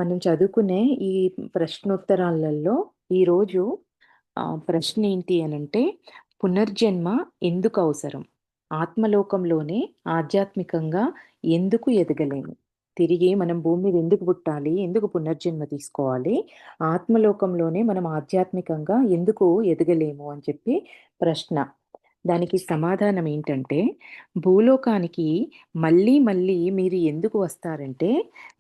మనం చదువుకునే ఈ ప్రశ్నోత్తరాలలో ఈరోజు ప్రశ్న ఏంటి అనంటే, పునర్జన్మ ఎందుకు అవసరం? ఆత్మలోకంలోనే ఆధ్యాత్మికంగా ఎందుకు ఎదగలేము? తిరిగి మనం భూమి మీద ఎందుకు పుట్టాలి? ఎందుకు పునర్జన్మ తీసుకోవాలి? ఆత్మలోకంలోనే మనం ఆధ్యాత్మికంగా ఎందుకు ఎదగలేము అని చెప్పి ప్రశ్న. దానికి సమాధానం ఏంటంటే, భూలోకానికి మళ్ళీ మళ్ళీ మీరు ఎందుకు వస్తారంటే,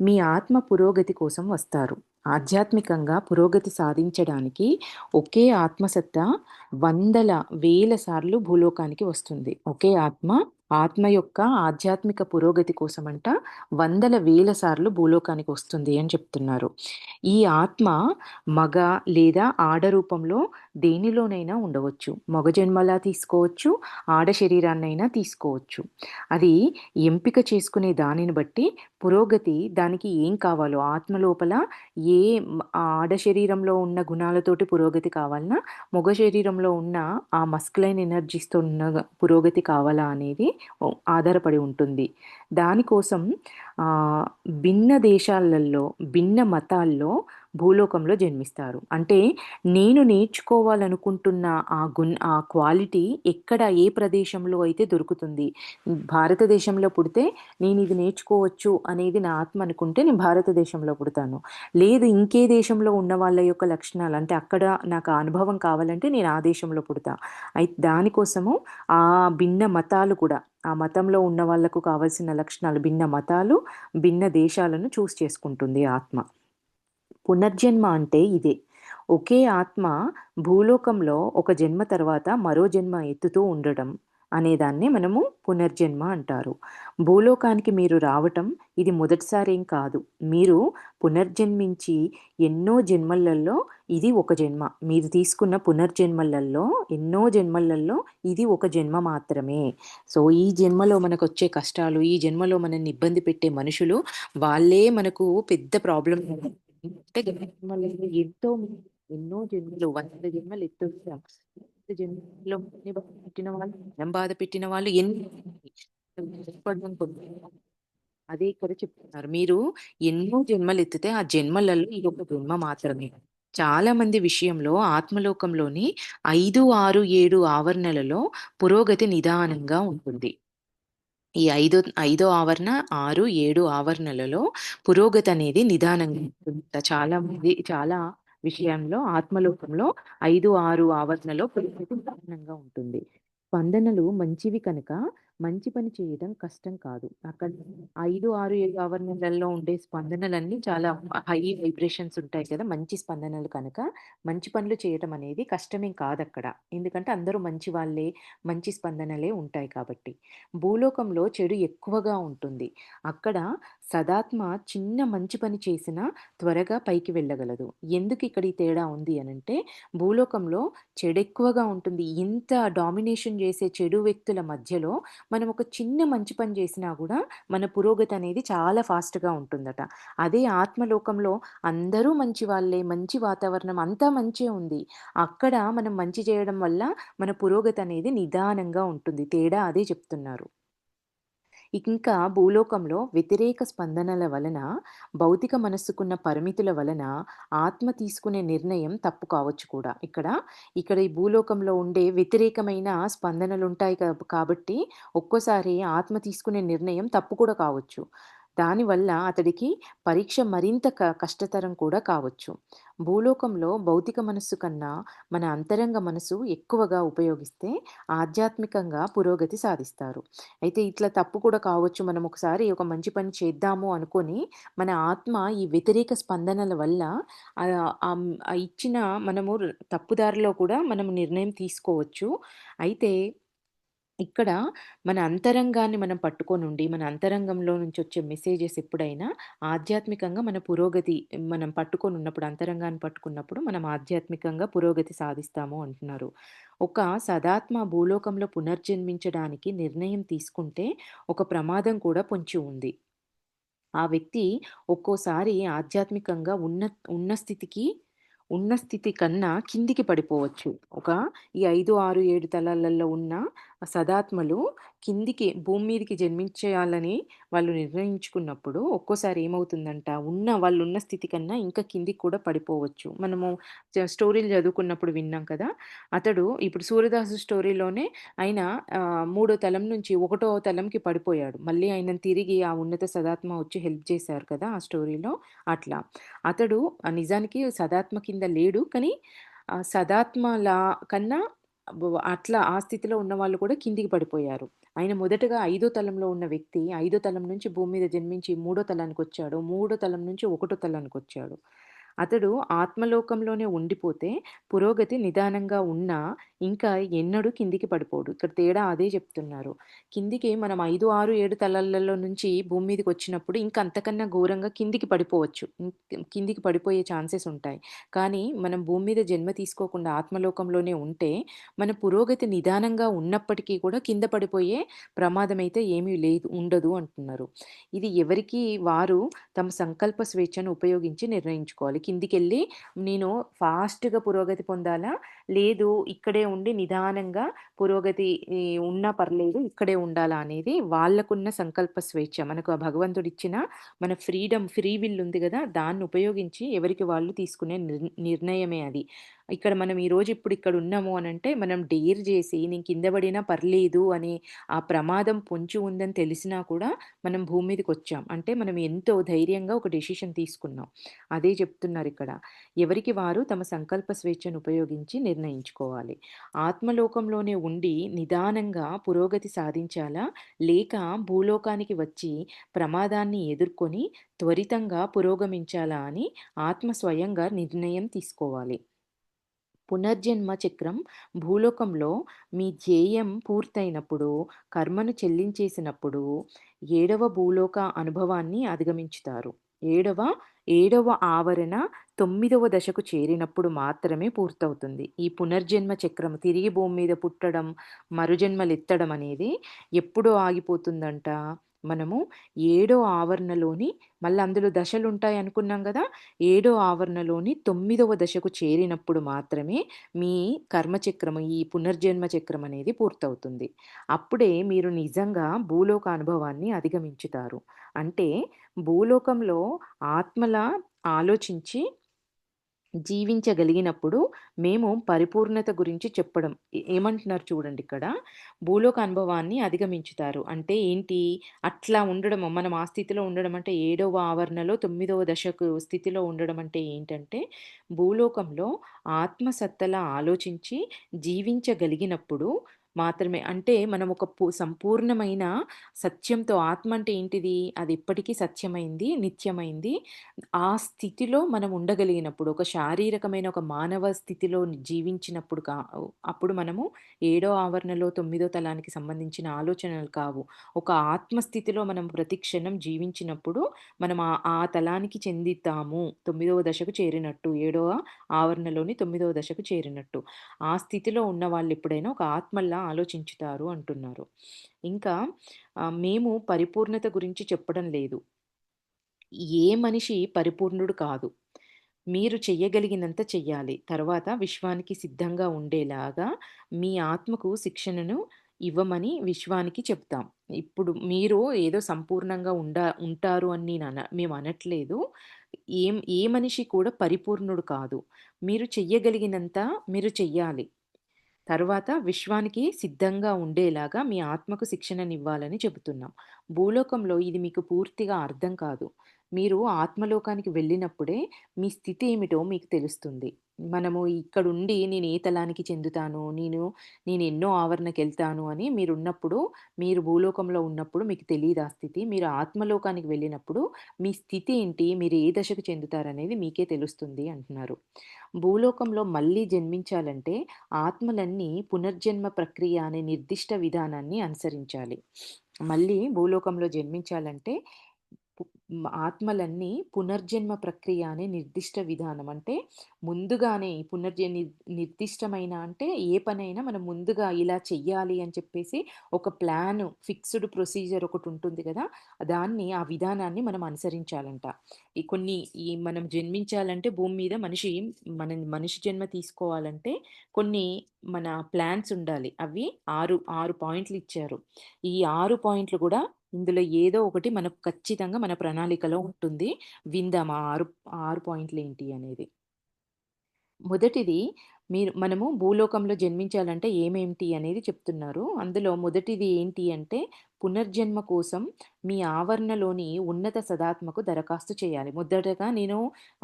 మీ ఆత్మ పురోగతి కోసం వస్తారు. ఆధ్యాత్మికంగా పురోగతి సాధించడానికి ఒకే ఆత్మసత్తా వందల, వేల సార్లు భూలోకానికి వస్తుంది. ఒకే ఆత్మ, ఆత్మ యొక్క ఆధ్యాత్మిక పురోగతి కోసమంట వందల, వేల సార్లు భూలోకానికి వస్తుంది అని చెప్తున్నారు. ఈ ఆత్మ మగ లేదా ఆడ రూపంలో దేనిలోనైనా ఉండవచ్చు. మగ జన్మలా తీసుకోవచ్చు, ఆడ శరీరాన్నైనా తీసుకోవచ్చు. అది ఎంపిక చేసుకునే దానిని బట్టి పురోగతి దానికి ఏం కావాలో ఆత్మ లోపల ఏ ఆడ శరీరంలో ఉన్న గుణాలతోటి పురోగతి కావాలన్నా, మగ శరీరంలో ఉన్న ఆ మస్కులైన్ ఎనర్జీస్‌తో ఉన్న పురోగతి కావాలా అనేది ఆధారపడి ఉంటుంది. దానికోసం ఆహ్, భిన్న దేశాలలో, భిన్న మతాల్లో భూలోకంలో జన్మిస్తారు. అంటే నేను నేర్చుకోవాలనుకుంటున్న ఆ క్వాలిటీ ఎక్కడ ఏ ప్రదేశంలో అయితే దొరుకుతుంది. భారతదేశంలో పుడితే నేనిది నేర్చుకోవచ్చు అనేది నా ఆత్మ అనుకుంటే నేను భారతదేశంలో పుడతాను. లేదు ఇంకే దేశంలో ఉన్న వాళ్ళ యొక్క లక్షణాలు అంటే అక్కడ నాకు ఆ అనుభవం కావాలంటే నేను ఆ దేశంలో పుడతా. దానికోసము ఆ భిన్న మతాలు కూడా ఆ మతంలో ఉన్న వాళ్ళకు కావాల్సిన లక్షణాలు భిన్న మతాలు, భిన్న దేశాలను చేసుకుంటుంది ఆత్మ. పునర్జన్మ అంటే ఇదే. ఒకే ఆత్మ భూలోకంలో ఒక జన్మ తర్వాత మరో జన్మ ఎత్తుతూ ఉండడం అనేదాన్నే మనము పునర్జన్మ అంటారు. భూలోకానికి మీరు రావటం ఇది మొదటిసారేం కాదు. మీరు పునర్జన్మించి ఎన్నో జన్మలలో ఇది ఒక జన్మ. మీరు తీసుకున్న పునర్జన్మలలో ఎన్నో జన్మలలో ఇది ఒక జన్మ మాత్రమే. సో, ఈ జన్మలో మనకొచ్చే కష్టాలు, ఈ జన్మలో మనల్ని ఇబ్బంది పెట్టే మనుషులు వాళ్ళే మనకు పెద్ద ప్రాబ్లమ్ అంటే జన్మలలో ఎన్నో జన్మలు, వందల జన్మలు ఎత్తొచ్చాం. వంద జన్మల్లో మనల్ని బాధ పెట్టిన వాళ్ళు, మనం బాధ పెట్టిన వాళ్ళు అదే ఇక్కడ చెప్తున్నారు. మీరు ఎన్నో జన్మలెత్తితే ఆ జన్మలలో ఇదొక జన్మ మాత్రమే. చాలా మంది విషయంలో ఆత్మలోకంలోని 5, 6, 7 ఆవరణలలో పురోగతి నిదానంగా ఉంటుంది. ఈ ఐదో ఆవరణ, 6, 7 ఆవరణలలో పురోగతనేది నిదానంగా ఉంటుందట. చాలా విషయంలో ఆత్మలోకంలో 5, 6 ఆవరణలో పురోగతి నిదానంగా ఉంటుంది. స్పందనలు మంచివి కనుక మంచి పని చేయడం కష్టం కాదు. అక్కడ 5, 6, 7 ఆవరణలలో ఉండే స్పందనలన్నీ చాలా హై వైబ్రేషన్స్ ఉంటాయి కదా! మంచి స్పందనలు కనుక మంచి పనులు చేయటం అనేది కష్టమేం కాదక్కడ. ఎందుకంటే అందరూ మంచి వాళ్ళే, మంచి స్పందనలే ఉంటాయి కాబట్టి. భూలోకంలో చెడు ఎక్కువగా ఉంటుంది. అక్కడ సదాత్మ చిన్న మంచి పని చేసినా త్వరగా పైకి వెళ్ళగలదు. ఎందుకు ఇక్కడ ఈ తేడా ఉంది అనంటే, భూలోకంలో చెడెక్కువగా ఉంటుంది. ఇంత డామినేషన్ చేసే చెడు వ్యక్తుల మధ్యలో మనం ఒక చిన్న మంచి పని చేసినా గూడా మన పురోగతి అనేది చాలా ఫాస్ట్‌గా ఉంటుందట. అదే ఆత్మలోకంలో అందరూ మంచి వాళ్ళే, మంచి వాతావరణం అంతా మంచే ఉంది. అక్కడ మనం మంచి చేయడం వల్ల మన పురోగతి అనేది నిదానంగా ఉంటుంది. తేడా అదే చెప్తున్నారు. ఇంకా భూలోకంలో వ్యతిరేక స్పందనల వలన, భౌతిక మనస్సుకున్న పరిమితుల వలన ఆత్మ తీసుకునే నిర్ణయం తప్పు కావచ్చు కూడా. ఇక్కడ ఈ భూలోకంలో ఉండే వ్యతిరేకమైన స్పందనలుంటాయి కాబట్టి ఒక్కోసారి ఆత్మ తీసుకునే నిర్ణయం తప్పు కూడా కావచ్చు. దానివల్ల అతడికి పరీక్ష మరింత కష్టతరం కూడా కావచ్చు. భూలోకంలో భౌతిక మనస్సు కన్నా మన అంతరంగ మనసు ఎక్కువగా ఉపయోగిస్తే ఆధ్యాత్మికంగా పురోగతి సాధిస్తారు. అయితే ఇట్లా తప్పు కూడా కావచ్చు. మనం ఒకసారి ఒక మంచి పని చేద్దాము అనుకోని, మన ఆత్మ ఈ వ్యతిరేక స్పందనల వల్ల ఇచ్చిన మనము తప్పుదారిలో కూడా మనం నిర్ణయం తీసుకోవచ్చు. అయితే ఇక్కడ మన అంతరంగాన్ని మనం పట్టుకొనుండి, మన అంతరంగంలో నుంచి వచ్చే మెసేజెస్ ఎప్పుడైనా ఆధ్యాత్మికంగా మన పురోగతి మనం పట్టుకొనున్నప్పుడు, అంతరంగాన్ని పట్టుకున్నప్పుడు మనం ఆధ్యాత్మికంగా పురోగతి సాధిస్తాము అంటున్నారు. ఒక సదాత్మ భూలోకంలో పునర్జన్మించడానికి నిర్ణయం తీసుకుంటే, ఒక ప్రమాదం కూడా పొంచి ఉంది. ఆ వ్యక్తి ఒక్కోసారి ఆధ్యాత్మికంగా ఉన్న స్థితికి ఉన్న స్థితి కన్నా కిందికి పడిపోవచ్చు. ఈ 5, 6, 7 తలాలలో ఉన్న సదాత్మలు కిందికి భూమి మీదకి జన్మించేయాలని వాళ్ళు నిర్ణయించుకున్నప్పుడు ఒక్కోసారి ఏమవుతుందంట, వాళ్ళున్న స్థితి కన్నా ఇంకా కిందికి కూడా పడిపోవచ్చు. మనము స్టోరీలు చదువుకున్నప్పుడు విన్నాం కదా! అతడు ఇప్పుడు 'సూర్యదాసు' స్టోరీలోనే ఆయన మూడో తలం నుంచి ఒకటో తలంకి పడిపోయాడు. మళ్ళీ ఆయనను తిరిగి ఆ ఉన్నత సదాత్మ వచ్చి హెల్ప్ చేశారు కదా! ఆ స్టోరీలో అట్లా. అతడు నిజానికి సదాత్మ కింద లేడు. కానీ సదాత్మలా కన్నా అట్లా ఆ స్థితిలో ఉన్నవాళ్ళు కూడా కిందికి పడిపోయారు. ఆయన మొదటగా ఐదో తలంలో ఉన్న వ్యక్తి, ఐదో తలం నుంచి భూమి మీద జన్మించి మూడో తలానికొచ్చాడు. మూడో తలం నుంచి ఒకటో తలానికొచ్చాడు. అతడు ఆత్మలోకంలోనే ఉండిపోతే పురోగతి నిదానంగా ఉన్నా ఇంకా ఎన్నడూ కిందికి పడిపోడు. ఇక్కడ తేడా అదే చెప్తున్నారు. కిందికి మనం 5, 6, 7 తలాలలో నుంచి భూమి మీదకొచ్చినప్పుడు ఇంకా అంతకన్నా ఘోరంగా కిందికి పడిపోవచ్చు. కిందికి పడిపోయే ఛాన్సెస్ ఉంటాయి. కానీ మనం భూమి మీద జన్మ తీసుకోకుండా ఆత్మలోకంలోనే ఉంటే మన పురోగతి నిదానంగా ఉన్నప్పటికీ కూడా కింద పడిపోయే ప్రమాదమైతే ఏమీ లేదు ఉండదు అంటున్నారు. ఇది ఎవరికి వారు తమ సంకల్ప స్వేచ్ఛను ఉపయోగించి నిర్ణయించుకోవాలి. కిందికెళ్ళి నేను ఫాస్ట్‌గా పురోగతి పొందాలా? లేదు ఇక్కడే ఉండి నిదానంగా పురోగతి ఉన్నా పర్లేదు ఇక్కడే ఉండాలా అనేది వాళ్ళకున్న సంకల్ప స్వేచ్ఛ. మనకు ఆ భగవంతుడిచ్చిన మన ఫ్రీ విల్ ఉంది గదా! దాన్ని ఉపయోగించి ఎవరికి వాళ్ళు తీసుకునే నిర్ణయమే అది. ఇక్కడ మనం ఈరోజు ఇప్పుడు ఇక్కడ ఉన్నాము అనంటే మనం డేర్ జేసి నేను కింద పడినా పర్లేదు అని ఆ ప్రమాదం పొంచి ఉందని తెలిసినా కూడా మనం భూమి మీదకొచ్చాం. అంటే మనం ఎంతో ధైర్యంగా ఒక డెసిషన్ తీసుకున్నాం. అదే చెప్తున్నారిక్కడ. ఎవరికి వారు తమ సంకల్ప స్వేచ్ఛను ఉపయోగించి నిర్ణయించుకోవాలి. ఆత్మలోకంలోనే ఉండి నిదానంగా పురోగతి సాధించాలా? లేక భూలోకానికి వచ్చి ప్రమాదాన్ని ఎదుర్కొని త్వరితంగా పురోగమించాలా అని ఆత్మ స్వయంగా నిర్ణయం తీసుకోవాలి. పునర్జన్మ చక్రం భూలోకంలో మీ ధ్యేయం పూర్తయినప్పుడు, కర్మను చెల్లించేసినప్పుడు, ఏడవ భూలోక అనుభవాన్ని అధిగమించుతారు. ఏడవ ఏడవ ఆవరణ తొమ్మిదవ దశకు చేరినప్పుడు మాత్రమే పూర్తవుతుంది. ఈ పునర్జన్మ చక్రం తిరిగి భూమి మీద పుట్టడం, మరుజన్మలెత్తడం అనేది ఎప్పుడో ఆగిపోతుందంట. మనము ఏడో ఆవరణలోని మళ్ళీ అందులో దశలుంటాయి అనుకున్నాం గదా! ఏడో ఆవరణలోని తొమ్మిదవ దశకు చేరినప్పుడు మాత్రమే మీ కర్మచక్రము, ఈ పునర్జన్మ చక్రం అనేది పూర్తవుతుంది. అప్పుడే మీరు నిజంగా భూలోక అనుభవాన్ని అధిగమించుతారు. అంటే భూలోకంలో ఆత్మలా ఆలోచించి జీవించగలిగినప్పుడు మేము పరిపూర్ణత గురించి చెప్పడం. ఏమంటున్నారు చూడండి ఇక్కడ. భూలోక అనుభవాన్ని అధిగమించుతారు. అంటే ఏంటి? అట్లా ఉండడం మనం ఆ స్థితిలో ఉండడం అంటే ఏడవ ఆవరణలో తొమ్మిదవ దశకు స్థితిలో ఉండడం అంటే ఏంటంటే, భూలోకంలో ఆత్మసత్తలా ఆలోచించి జీవించగలిగినప్పుడు మాత్రమే. అంటే మనం ఒక సంపూర్ణమైన సత్యంతో ఆత్మ అంటే ఏంటిది? అది ఎప్పటికీ సత్యమైంది, నిత్యమైంది. ఆ స్థితిలో మనం ఉండగలిగినప్పుడు, ఒక శారీరకమైన ఒక మానవ స్థితిలో జీవించినప్పుడు అప్పుడు మనము ఏడో ఆవరణలో, తొమ్మిదో తలానికి సంబంధించిన ఆలోచనలు కావు. ఒక ఆత్మ స్థితిలో మనం ప్రతి క్షణం జీవించినప్పుడు మనం ఆ తలానికి చెందుతాము. తొమ్మిదవ దశకు చేరినట్టు, ఏడవ ఆవరణలోని తొమ్మిదవ దశకు చేరినట్టు. ఆ స్థితిలో ఉన్నవాళ్ళు ఎప్పుడైనా ఒక ఆత్మల్లా ఆలోచించుతారు అంటున్నారు. ఇంకా మేము పరిపూర్ణత గురించి చెప్పడం లేదు. ఏ మనిషి పరిపూర్ణుడు కాదు. మీరు చెయ్యగలిగినంత చెయ్యాలి. తర్వాత విశ్వానికి సిద్ధంగా ఉండేలాగా మీ ఆత్మకు శిక్షణను ఇవ్వమని విశ్వానికి చెప్తాం. ఇప్పుడు మీరు ఏదో సంపూర్ణంగా ఉంటారు అని మేము అనట్లేదు. ఏ మనిషి కూడా పరిపూర్ణుడు కాదు. మీరు చెయ్యగలిగినంత మీరు చెయ్యాలి. తర్వాత విశ్వానికి సిద్ధంగా ఉండేలాగా మీ ఆత్మకు శిక్షణనివ్వాలని చెబుతున్నాం. భూలోకంలో ఇది మీకు పూర్తిగా అర్థం కాదు. మీరు ఆత్మలోకానికి వెళ్ళినప్పుడే మీ స్థితి ఏమిటో మీకు తెలుస్తుంది. మనము ఇక్కడుండి నేను ఏ తలానికి చెందుతాను, నేను ఎన్నో ఆవరణకెళ్తాను అని మీరున్నప్పుడు, మీరు భూలోకంలో ఉన్నప్పుడు మీకు తెలీదు ఆ స్థితి. మీరు ఆత్మలోకానికి వెళ్ళినప్పుడు మీ స్థితి ఏంటి, మీరు ఏ దశకు చెందుతారనేది మీకే తెలుస్తుంది అంటున్నారు. భూలోకంలో మళ్ళీ జన్మించాలంటే ఆత్మలన్నీ పునర్జన్మ ప్రక్రియ అనే నిర్దిష్ట విధానాన్ని అనుసరించాలి. మళ్ళీ భూలోకంలో జన్మించాలంటే ఆత్మలన్నీ పునర్జన్మ ప్రక్రియ అనే నిర్దిష్ట విధానం. అంటే ముందుగానే ఈ నిర్దిష్టమైన అంటే ఏ పనైనా మనం ముందుగా ఇలా చెయ్యాలి అని చెప్పేసి ఒక ప్లాను, ఫిక్స్‌డ్ ప్రొసీజర్ ఒకటుంటుంది గదా! దాన్ని ఆ విధానాన్ని మనం అనుసరించాలంట. ఈ కొన్ని ఈ మనం జన్మించాలంటే భూమి మీద మనిషి జన్మ తీసుకోవాలంటే కొన్ని మన ప్లాన్స్ ఉండాలి. అవి 6 పాయింట్లిచ్చారు. ఈ 6 పాయింట్లు గూడా ఇందులో ఏదో ఒకటి మనకు ఖచ్చితంగా మన ప్రణాళికలో ఉంటుంది. విందామా 6 పాయింట్లేంటి అనేది. మొదటిది మనము భూలోకంలో జన్మించాలంటే ఏమేంటి అనేది చెప్తున్నారు. అందులో మొదటిది ఏంటి అంటే, పునర్జన్మ కోసం మీ ఆవరణలోని ఉన్నత సదాత్మకు దరఖాస్తు చేయాలి. మొదటగా నేను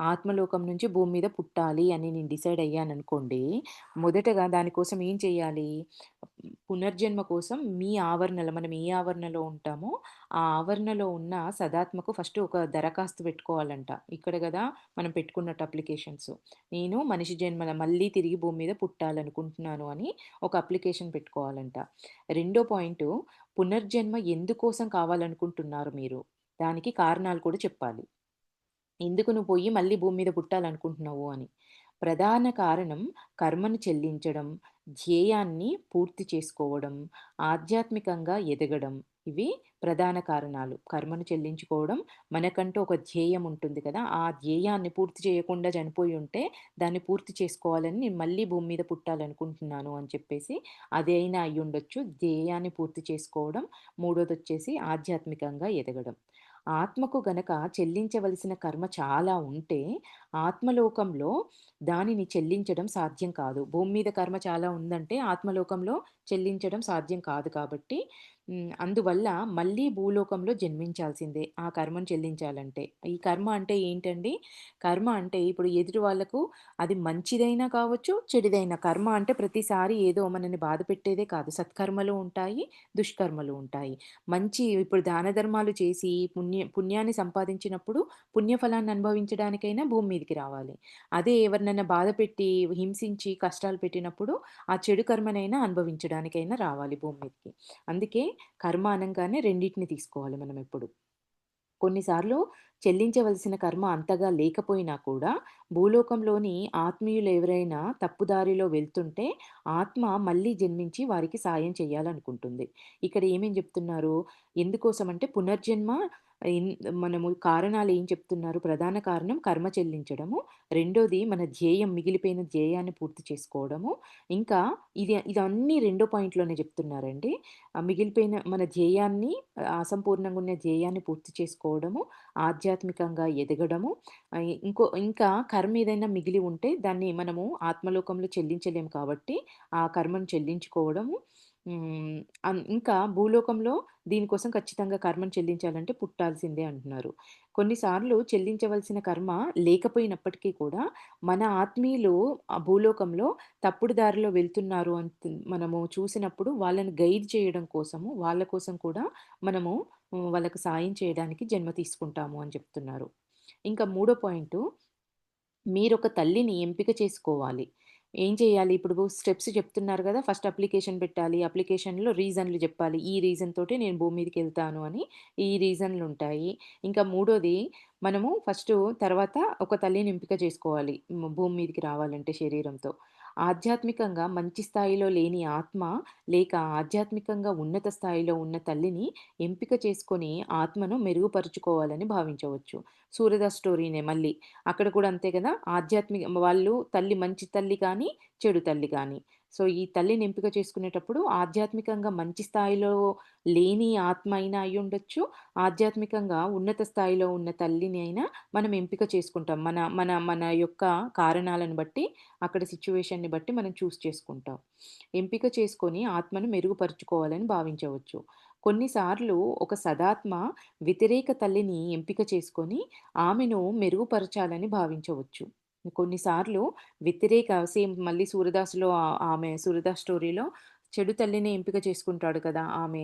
ఆత్మలోకం నుంచి భూమి మీద పుట్టాలి అని నేను డిసైడ్ అయ్యాననుకోండి. మొదటగా దానికోసం ఏం చేయాలి? పునర్జన్మ కోసం మీ ఆవరణలో మనం ఏ ఆవరణలో ఉంటామో, ఆ ఆవరణలో ఉన్న సదాత్మకు ఫస్ట్ ఒక దరఖాస్తు పెట్టుకోవాలంట. ఇక్కడ గదా మనం పెట్టుకున్నట్టు అప్లికేషన్స్. నేను మనిషి జన్మల మళ్ళీ తిరిగి భూమి మీద పుట్టాలనుకుంటున్నాను అని ఒక అప్లికేషన్ పెట్టుకోవాలంట. రెండో పాయింటు పునర్జన్మ ఎందుకోసం కావాలనుకుంటున్నారు మీరు? దానికి కారణాలు కూడా చెప్పాలి. ఎందుకు నువ్వు పొయ్యి మళ్ళీ భూమి మీద పుట్టాలనుకుంటున్నావు అని. ప్రధాన కారణం కర్మను చెల్లించడం, ధ్యేయాన్ని పూర్తి చేసుకోవడం, ఆధ్యాత్మికంగా ఎదగడం. ఇవి ప్రధాన కారణాలు. కర్మను చెల్లించుకోవడం, మనకంటూ ఒక ధ్యేయం ఉంటుంది కదా! ఆ ధ్యేయాన్ని పూర్తి చేయకుండా చనిపోయి ఉంటే, దాన్ని పూర్తి చేసుకోవాలని నేను మళ్ళీ భూమి మీద పుట్టాలనుకుంటున్నాను అని చెప్పేసి అదైనా అయ్యుండొచ్చు. ధ్యేయాన్ని పూర్తి చేసుకోవడం. మూడోదొచ్చేసి ఆధ్యాత్మికంగా ఎదగడం. ఆత్మకు గనక చెల్లించవలసిన కర్మ చాలా ఉంటే, ఆత్మలోకంలో దానిని చెల్లించడం సాధ్యం కాదు. భూమి మీద కర్మ చాలా ఉందంటే, ఆత్మలోకంలో చెల్లించడం సాధ్యం కాదు కాబట్టి, అందువల్ల మళ్ళీ భూలోకంలో జన్మించాల్సిందే ఆ కర్మను చెల్లించాలంటే. ఈ కర్మ అంటే ఏంటండి? కర్మ అంటే ఇప్పుడు ఎదుటి వాళ్ళకు అది మంచిదైనా కావచ్చు, చెడుదైనా. కర్మ అంటే ప్రతిసారి ఏదో మనల్ని బాధపెట్టేదే కాదు. సత్కర్మలు ఉంటాయి, దుష్కర్మలు ఉంటాయి. ఇప్పుడు దాన ధర్మాలు చేసి పుణ్యాన్ని సంపాదించినప్పుడు పుణ్యఫలాన్ని అనుభవించడానికైనా భూమి మీదకి రావాలి. అదే ఎవరినైనా బాధపెట్టి, హింసించి, కష్టాలు పెట్టినప్పుడు ఆ చెడు కర్మనైనా అనుభవించడానికైనా రావాలి భూమి మీదకి. అందుకే కర్మ అనంగానే రెండిటిని తీసుకోవాలి మనమెప్పుడు. కొన్నిసార్లు చెల్లించవలసిన కర్మ అంతగా లేకపోయినా కూడా భూలోకంలోని ఆత్మీయులు ఎవరైనా తప్పుదారిలో వెళ్తుంటే ఆత్మ మళ్ళీ జన్మించి వారికి సాయం చేయాలనుకుంటుంది. ఇక్కడ ఏమేం చెప్తున్నారు? ఎందుకోసం అంటే పునర్జన్మ ఇన్ మనము కారణాలు ఏం చెప్తున్నారు? ప్రధాన కారణం కర్మ చెల్లించడము. రెండోది మన ధ్యేయం మిగిలిపోయిన ధ్యేయాన్ని పూర్తి చేసుకోవడము. ఇంకా ఇదన్నీ రెండో పాయింట్‌లోనే చెప్తున్నారండి. మిగిలిపోయిన మన ధ్యేయాన్ని అసంపూర్ణంగా ఉన్న ధ్యేయాన్ని పూర్తి చేసుకోవడము, ఆధ్యాత్మికంగా ఎదగడము, ఇంకా కర్మ ఏదైనా మిగిలి ఉంటే దాన్ని మనము ఆత్మలోకంలో చెల్లించలేము కాబట్టి, ఆ కర్మను చెల్లించుకోవడము. హ్మ్. ఇంకా భూలోకంలో దీనికోసం ఖచ్చితంగా కర్మను చెల్లించాలంటే పుట్టాల్సిందే అంటున్నారు. కొన్నిసార్లు చెల్లించవలసిన కర్మ లేకపోయినప్పటికీ కూడా, మన ఆత్మీయులు ఆ భూలోకంలో తప్పుడు దారిలో వెళ్తున్నారు మనము చూసినప్పుడు వాళ్ళని గైడ్ చేయడం కోసము, వాళ్ళ కోసం కూడా మనము వాళ్ళకి సాయం చేయడానికి జన్మ తీసుకుంటాము అని చెప్తున్నారు. ఇంకా మూడో పాయింటు మీరొక తల్లిని ఎంపిక చేసుకోవాలి. ఏం చేయాలి? ఇప్పుడు స్టెప్స్ చెప్తున్నారు గదా! ఫస్ట్ అప్లికేషన్ పెట్టాలి. అప్లికేషన్‌లో రీజన్‌లు జెప్పాలి. ఈ రీజన్ తోటి నేను భూమి మీదకెళ్తాను అని. ఈ రీజన్‌లుంటాయి. ఇంకా మూడోది మనము తర్వాత ఒక తల్లిని ఎంపిక చేసుకోవాలి. భూమి మీదకి రావాలంటే శరీరంతో. ఆధ్యాత్మికంగా మంచి స్థాయిలో లేని ఆత్మ లేక ఆధ్యాత్మికంగా ఉన్నత స్థాయిలో ఉన్న తల్లిని ఎంపిక చేసుకొని ఆత్మను మెరుగుపరుచుకోవాలని భావించవచ్చు. 'సూర్యదాస్' స్టోరీనే మళ్ళీ. అక్కడ కూడా అంతే కదా! వాళ్ళు మంచి తల్లి కానీ, చెడు తల్లి కానీ. సో, ఈ తల్లిని ఎంపిక చేసుకునేటప్పుడు ఆధ్యాత్మికంగా మంచి స్థాయిలో లేని ఆత్మ అయినా అయ్యుండొచ్చు. ఆధ్యాత్మికంగా ఉన్నత స్థాయిలో ఉన్న తల్లిని అయినా మనం ఎంపిక చేసుకుంటాం. మన మన మన యొక్క కారణాలను బట్టి, అక్కడ సిట్యుయేషన్‌ని బట్టి మనం చేసుకుంటాం. ఎంపిక చేసుకొని ఆత్మను మెరుగుపరుచుకోవాలని భావించవచ్చు. కొన్నిసార్లు ఒక సదాత్మ వ్యతిరేక తల్లిని ఎంపిక చేసుకొని ఆమెను మెరుగుపరచాలని భావించవచ్చు. కొన్నిసార్లు సేమ్ మళ్ళీ 'సూరదాస్‌లో' ఆమె 'సూరదాస్' స్టోరీలో చెడు తల్లిని ఎంపిక చేసుకుంటాడు కదా! ఆమె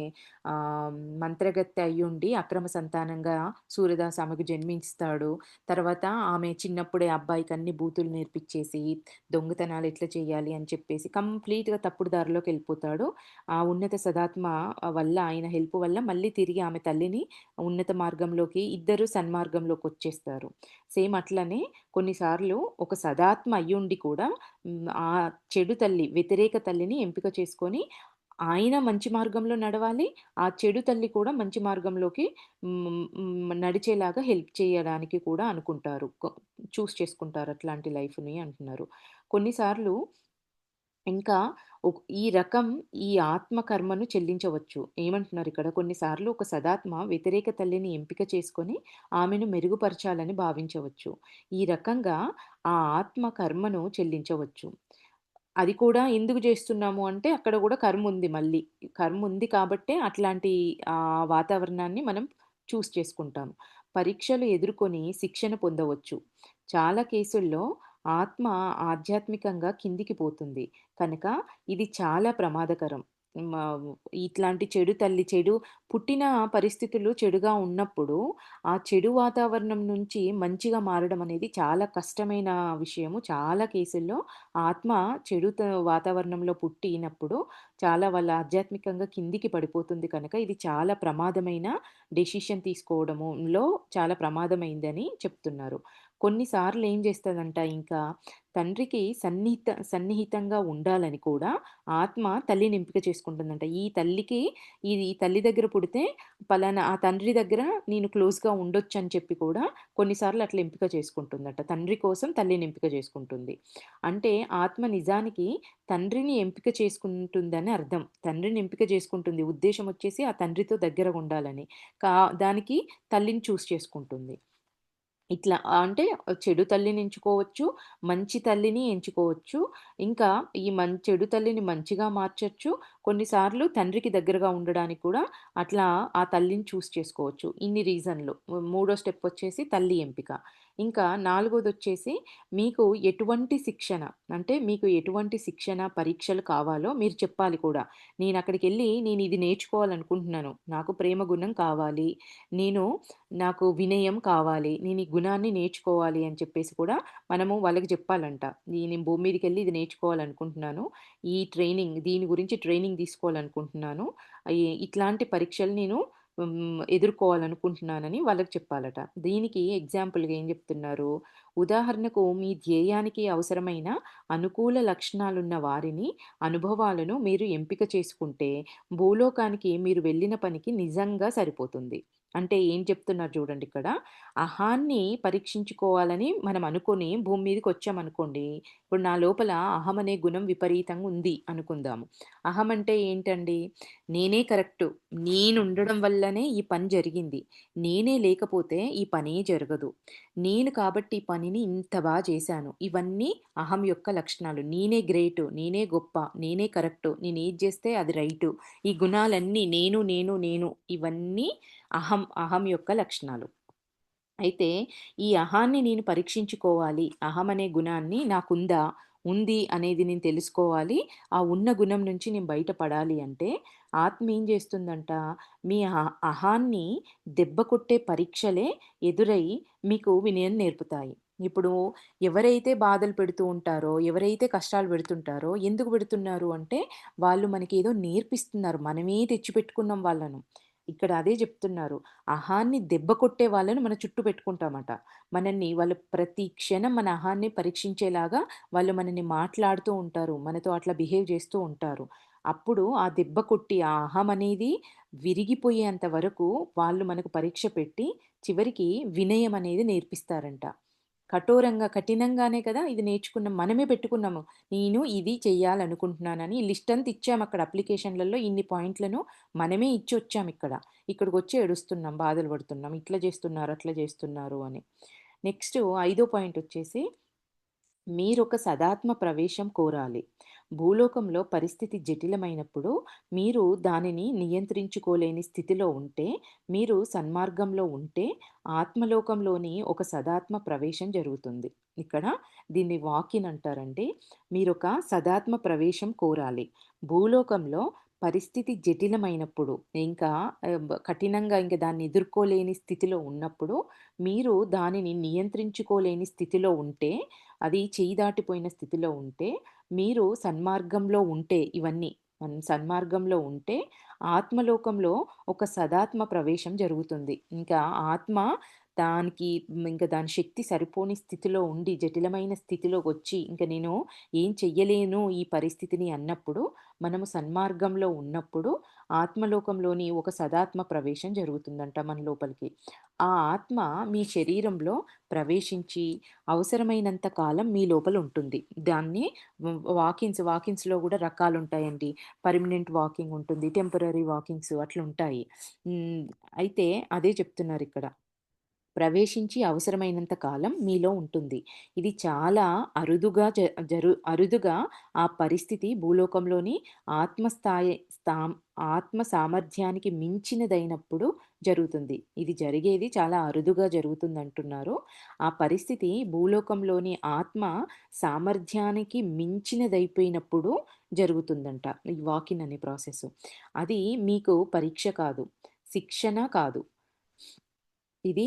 మంత్రగత్తె అయ్యుండి అక్రమ సంతానంగా సూర్యదాస్ ఆమెకు జన్మిస్తాడు. తర్వాత ఆమె చిన్నప్పుడే అబ్బాయికి అన్ని బూతులు నేర్పిచ్చేసి, దొంగతనాలు ఎట్లా చేయాలి అని చెప్పేసి కంప్లీట్‌గా తప్పుడు దారిలోకెళ్ళిపోతాడు. ఆ ఉన్నత సదాత్మ వల్ల ఆయన హెల్ప్ వల్ల మళ్ళీ తిరిగి ఆమె తల్లిని ఉన్నత మార్గంలోకి ఇద్దరు సన్మార్గంలోకొచ్చేస్తారు. సేమ్ అట్లనే కొన్నిసార్లు ఒక సదాత్మ అయ్యుండి కూడా ఆ చెడు తల్లి, వ్యతిరేక తల్లిని ఎంపిక చేసుకొని ఆయన మంచి మార్గంలో నడవాలి. ఆ చెడు తల్లి కూడా మంచి మార్గంలోకి నడిచేలాగా హెల్ప్ చేయడానికి కూడా అనుకుంటారు. చేసుకుంటారు అట్లాంటి లైఫ్‌ని అంటున్నారు. కొన్నిసార్లు ఇంకా ఈ రకం ఈ ఆత్మ కర్మను చెల్లించవచ్చు. ఏమంటున్నారిక్కడ? కొన్నిసార్లు ఒక సదాత్మ వ్యతిరేక తల్లిని ఎంపిక చేసుకొని ఆమెను మెరుగుపరచాలని భావించవచ్చు. ఈ రకంగా ఆ ఆత్మ కర్మను చెల్లించవచ్చు. అది కూడా ఎందుకు జేస్తున్నాము అంటే, అక్కడ గూడా కర్ముంది మళ్ళీ. కర్ముంది కాబట్టే అట్లాంటి వాతావరణాన్ని మనం చేసుకుంటాం. పరీక్షలు ఎదుర్కొని శిక్షణ పొందవచ్చు. చాలా కేసుల్లో ఆత్మ ఆధ్యాత్మికంగా కిందికి పోతుంది. కనుక ఇది చాలా ప్రమాదకరం. మా ఇట్లాంటి చెడు తల్లి పుట్టిన పరిస్థితులు చెడుగా ఉన్నప్పుడు, ఆ చెడు వాతావరణం నుంచి మంచిగా మారడం అనేది చాలా కష్టమైన విషయము. చాలా కేసుల్లో ఆత్మ చెడు వాతావరణంలో పుట్టినప్పుడు చాలా వాళ్ళ ఆధ్యాత్మికంగా కిందికి పడిపోతుంది కనుక, ఇది చాలా ప్రమాదమైన డెసిషన్ తీసుకోవడములో చాలా ప్రమాదమైందని చెప్తున్నారు. కొన్నిసార్లు ఏం చేస్తదంట ఇంకా తండ్రికి సన్నిహితంగా ఉండాలని కూడా ఆత్మ తల్లిని ఎంపిక చేసుకుంటుందంట. ఈ తల్లి దగ్గర పుడితే పలానా ఆ తండ్రి దగ్గర నేను క్లోజ్‌గా ఉండొచ్చని చెప్పి కూడా కొన్నిసార్లు అట్లా ఎంపిక చేసుకుంటుందట. తండ్రి కోసం తల్లిని ఎంపిక చేసుకుంటుంది. అంటే ఆత్మ నిజానికి తండ్రిని ఎంపిక చేసుకుంటుందని అర్థం. తండ్రిని ఎంపిక చేసుకుంటుంది. ఉద్దేశ్యం వచ్చేసి ఆ తండ్రితో దగ్గరగుండాలని. కా దానికి తల్లిని చేసుకుంటుంది. ఇట్లా అంటే చెడు తల్లిని ఎంచుకోవచ్చు, మంచి తల్లిని ఎంచుకోవచ్చు. ఇంకా ఈ చెడు తల్లిని మంచిగా మార్చొచ్చు. కొన్నిసార్లు తండ్రికి దగ్గరగా ఉండడానికి కూడా అట్లా ఆ తల్లిని చేసుకోవచ్చు. ఇన్ని రీజన్‌లు. మూడో స్టెప్ వచ్చేసి తల్లి ఎంపిక. ఇంకా నాలుగోదొచ్చేసి మీకు ఎటువంటి శిక్షణ అంటే మీకు ఎటువంటి శిక్షణ, పరీక్షలు కావాలో మీరు చెప్పాలి కూడా. నేనక్కడికెళ్ళి నేనిది నేర్చుకోవాలనుకుంటున్నాను. నాకు ప్రేమ గుణం కావాలి. నేను నాకు వినయం కావాలి. నేను ఈ గుణాన్ని నేర్చుకోవాలి అని చెప్పేసి కూడా మనము వాళ్ళకి చెప్పాలంట. నేను భూమి మీదకెళ్ళి ఇది నేర్చుకోవాలనుకుంటున్నాను. ఈ దీని గురించి ట్రైనింగ్ తీసుకోవాలనుకుంటున్నాను. ఇట్లాంటి పరీక్షలు నేను ఎదుర్కోవాలనుకుంటున్నానని వాళ్ళకి చెప్పాలట. దీనికి ఎగ్జాంపుల్‌గా ఏం చెప్తున్నారు? ఉదాహరణకు మీ ధ్యేయానికి అవసరమైన అనుకూల లక్షణాలున్న వారిని, అనుభవాలను మీరు ఎంపిక చేసుకుంటే భూలోకానికి మీరు వెళ్ళిన పనికి నిజంగా సరిపోతుంది. అంటే ఏం చెప్తున్నారు చూడండిక్కడ. అహాన్ని పరీక్షించుకోవాలని మనం అనుకోని భూమి మీదకొచ్చామనుకోండి. ఇప్పుడు నా లోపల అహం అనే గుణం విపరీతంగా ఉంది అనుకుందాము. అహం అంటే ఏంటండి? నేనే కరెక్టు. నేనుండడం వల్లనే ఈ పని జరిగింది. నేనే లేకపోతే ఈ పనే జరగదు. నేను కాబట్టి ఈ పనిని ఇంత చేశాను. ఇవన్నీ అహం యొక్క లక్షణాలు. నేనే గ్రేటు. నేనే గొప్ప. నేనే కరెక్టు. నేనేది చేస్తే అది రైటు. ఈ గుణాలన్నీ నేను ఇవన్నీ అహం యొక్క లక్షణాలు. అయితే ఈ అహాన్ని నేను పరీక్షించుకోవాలి. అహం అనే గుణాన్ని నాకుందా? ఉంది అనేది నేను తెలుసుకోవాలి. ఆ ఉన్న గుణం నుంచి నేను బయటపడాలి అంటే ఆత్మ ఏం చేస్తుందంట, మీ అహాన్ని దెబ్బ కొట్టే పరీక్షలే ఎదురై మీకు వినయం నేర్పుతాయి. ఇప్పుడు ఎవరైతే బాధలు పెడుతూ ఉంటారో, ఎవరైతే కష్టాలు పెడుతుంటారో ఎందుకు పెడుతున్నారు అంటే, వాళ్ళు మనకేదో నేర్పిస్తున్నారు. మనమే తెచ్చిపెట్టుకున్నాం వాళ్ళను. ఇక్కడ అదే చెప్తున్నారు. అహాన్ని దెబ్బ కొట్టే వాళ్ళను మన చుట్టూ పెట్టుకుంటామట. వాళ్ళు ప్రతి క్షణం మన అహాన్ని పరీక్షించేలాగా వాళ్ళు మనల్ని మాట్లాడుతూ ఉంటారు. మనతో అట్లా బిహేవ్ చేస్తూ ఉంటారు. అప్పుడు ఆ దెబ్బ కొట్టి ఆ అహం అనేది విరిగిపోయేంత వరకు వాళ్ళు మనకు పరీక్ష పెట్టి చివరికి వినయం అనేది నేర్పిస్తారంట. కఠినంగానే కదా ఇది నేర్చుకున్నాం. మనమే పెట్టుకున్నాము. నేను ఇది చెయ్యాలనుకుంటున్నానని లిస్ట్ అంతా ఇచ్చామక్కడ అప్లికేషన్‌లలో ఇన్ని పాయింట్‌లను మనమే ఇచ్చొచ్చామిక్కడ. ఇక్కడికొచ్చి ఏడుస్తున్నాం, బాధలు పడుతున్నాం. ఇట్లా చేస్తున్నారు, అట్లా చేస్తున్నారు అని. నెక్స్ట్ ఐదో పాయింట్ వచ్చేసి మీరొక సదాత్మ ప్రవేశం కోరాలి. భూలోకంలో పరిస్థితి జటిలమైనప్పుడు మీరు దానిని నియంత్రించుకోలేని స్థితిలో ఉంటే, మీరు సన్మార్గంలో ఉంటే, ఆత్మలోకంలోని ఒక సదాత్మ ప్రవేశం జరుగుతుంది. ఇక్కడ దీన్ని వాక్ ఇన్ అంటారండి. మీరొక సదాత్మ ప్రవేశం కోరాలి. భూలోకంలో పరిస్థితి జటిలమైనప్పుడు, ఇంకా కఠినంగా ఇంక దాన్ని ఎదుర్కోలేని స్థితిలో ఉన్నప్పుడు, మీరు దానిని నియంత్రించుకోలేని స్థితిలో ఉంటే, అది చెయ్యి దాటిపోయిన స్థితిలో ఉంటే, మీరు సన్మార్గంలో ఉంటే ఇవన్నీ సన్మార్గంలో ఉంటే, ఆత్మలోకంలో ఒక సదాత్మ ప్రవేశం జరుగుతుంది. ఇంకా ఆత్మ దానికి ఇంక దాని శక్తి సరిపోని స్థితిలో ఉండి, జటిలమైన స్థితిలోకొచ్చి, ఇంక నేను ఏం చెయ్యలేను ఈ పరిస్థితిని అన్నప్పుడు, మనము సన్మార్గంలో ఉన్నప్పుడు, ఆత్మలోకంలోని ఒక సదాత్మ ప్రవేశం జరుగుతుందంట మన లోపలికి. ఆ ఆత్మ మీ శరీరంలో ప్రవేశించి అవసరమైనంత కాలం మీ లోపల ఉంటుంది. దాన్ని వాకిన్స్‌లో గూడా రకాలుంటాయండి. పర్మనెంట్ వాకింగ్ ఉంటుంది. టెంపరరీ వాకింగ్స్ అట్లుంటాయి. హ్మ్. అయితే అదే చెప్తున్నారిక్కడ. ప్రవేశించి అవసరమైనంత కాలం మీలో ఉంటుంది. ఇది చాలా అరుదుగా అరుదుగా ఆ పరిస్థితి భూలోకంలోని ఆత్మస్థాయి స్థాం ఆత్మ సామర్థ్యానికి మించినదైనప్పుడు జరుగుతుంది. ఇది జరిగేది చాలా అరుదుగా జరుగుతుందంటున్నారు. ఆ పరిస్థితి భూలోకంలోని ఆత్మ సామర్థ్యానికి మించినదైపోయినప్పుడు జరుగుతుందంట. ఈ వాక్ ఇన్ అనే ప్రాసెసు. అది మీకు పరీక్ష కాదు. శిక్షణ కాదు. ఇది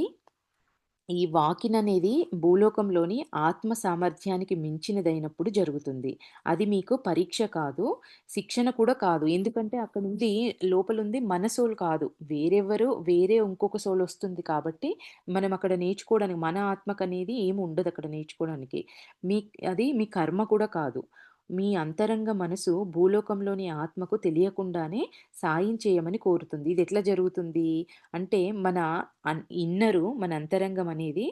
ఈ వాకిన్ అనేది భూలోకంలోని ఆత్మ సామర్థ్యానికి మించినదైనప్పుడు జరుగుతుంది. అది మీకు పరీక్ష కాదు, శిక్షణ కూడా కాదు. ఎందుకంటే అక్కడుంది లోపలుంది మన సోల్ కాదు. వేరే ఇంకొక సోల్ ఒస్తుంది కాబట్టి, మనం అక్కడ నేర్చుకోవడానికి మన ఆత్మకనేది ఏమి ఉండదక్కడ నేర్చుకోవడానికి. మీ అది మీ కర్మ కూడా కాదు. మీ అంతరంగ మనసు భూలోకంలోని ఆత్మకు తెలియకుండానే సాయం చేయమని కోరుతుంది. ఇదెట్లా జరుగుతుంది? అంటే మన అంతరంగం అనేది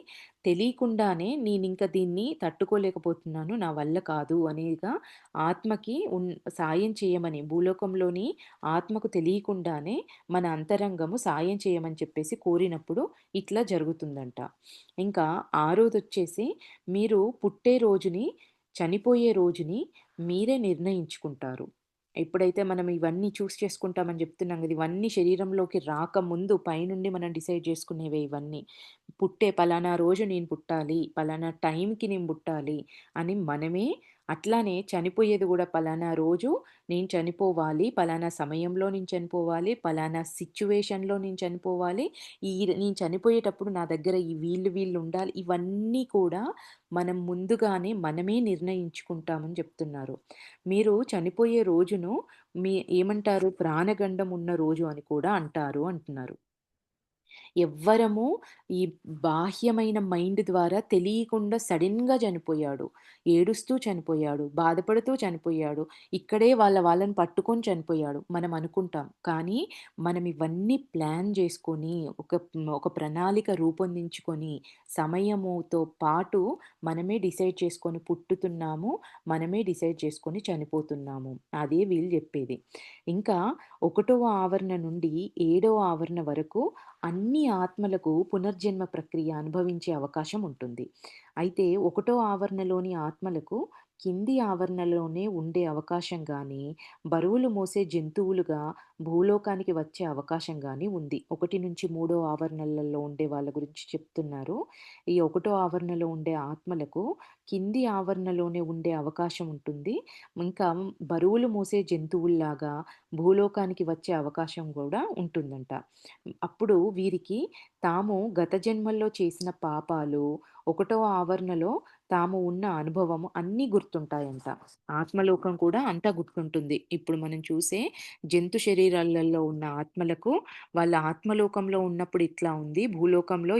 తెలియకుండానే నేనింక దీన్ని తట్టుకోలేకపోతున్నాను. నా వల్ల కాదు అనేగా ఆత్మకి సాయం చేయమని భూలోకంలోని ఆత్మకు తెలియకుండానే మన అంతరంగము సాయం చేయమని చెప్పేసి కోరినప్పుడు ఇట్లా జరుగుతుందంట. ఇంకా ఆరోదొచ్చేసి మీరు పుట్టే రోజుని, చనిపోయే రోజుని మీరే నిర్ణయించుకుంటారు. ఎప్పుడైతే మనం ఇవన్నీ చేసుకుంటామని జెప్తున్నాం గదా! ఇవన్నీ శరీరంలోకి రాకముందు పైనుండి మనం డిసైడ్ జేసుకునేవే ఇవన్నీ. పలానా రోజు నేను పుట్టాలి, పలానా టైంకి నేను పుట్టాలి అని మనమే అట్లానే చనిపోయేది గూడా పలానా రోజు నేను చనిపోవాలి, పలానా సమయంలో నేను చనిపోవాలి, పలానా సిట్యుయేషన్‌లో నేను చనిపోవాలి, నేను చనిపోయేటప్పుడు నా దగ్గర ఈ వీళ్ళు ఇవన్నీ కూడా మనం ముందుగానే మనమే నిర్ణయించుకుంటామని జెప్తున్నారు. మీరు చనిపోయే రోజును ఏమంటారు? ప్రాణగండం ఉన్న రోజు అని కూడా అంటారు అంటున్నారు. ఎవ్వరము ఈ బాహ్యమైన మైండ్ ద్వారా తెలియకుండా సడెన్‌గా చనిపోయాడు. ఏడుస్తూ చనిపోయాడు. బాధపడుతూ చనిపోయాడు. ఇక్కడే వాళ్ళని పట్టుకొని చనిపోయాడు. మనం అనుకుంటాం. కానీ మనం ఇవన్నీ ప్లాన్ చేసుకొని ఒక ప్రణాళిక రూపొందించుకొని సమయముతో పాటు మనమే డిసైడ్ చేసుకొని పుట్టుతున్నాము. మనమే డిసైడ్ చేసుకొని చనిపోతున్నాము. అదే వీళ్ళు చెప్పేది. ఇంకా ఒకటవ ఆవరణ నుండి ఏడవ ఆవరణ వరకు అన్ని ఆత్మలకు పునర్జన్మ ప్రక్రియ అనుభవించే అవకాశం ఉంటుంది. అయితే ఒకటో ఆవరణలోని ఆత్మలకు కింది ఆవరణలోనే ఉండే అవకాశం గానీ, బరువులు మోసే జంతువులుగా భూలోకానికి వచ్చే అవకాశం గానీ ఉంది. 1-3 ఆవరణలలో ఉండే వాళ్ళ గురించి చెప్తున్నారు. ఈ ఒకటో ఆవరణలో ఉండే ఆత్మలకు కింది ఆవరణలోనే ఉండే అవకాశం ఉంటుంది. ఇంకా బరువులు మోసే జంతువుల్లాగా భూలోకానికి వచ్చే అవకాశం గూడా ఉంటుందంట. అప్పుడు వీరికి తాము గత జన్మల్లో చేసిన పాపాలు, ఒకటవ ఆవరణలో తాము ఉన్న అనుభవము అన్నీ గుర్తుంటాయంట. ఆత్మలోకం కూడా అంతా గుర్తుంటుంది. ఇప్పుడు మనం చూసే జంతు శరీరాలలో ఉన్న ఆత్మలకు వాళ్ళ ఆత్మలోకంలో ఉన్నప్పుడు ఇట్లా ఉంది. భూలోకంలో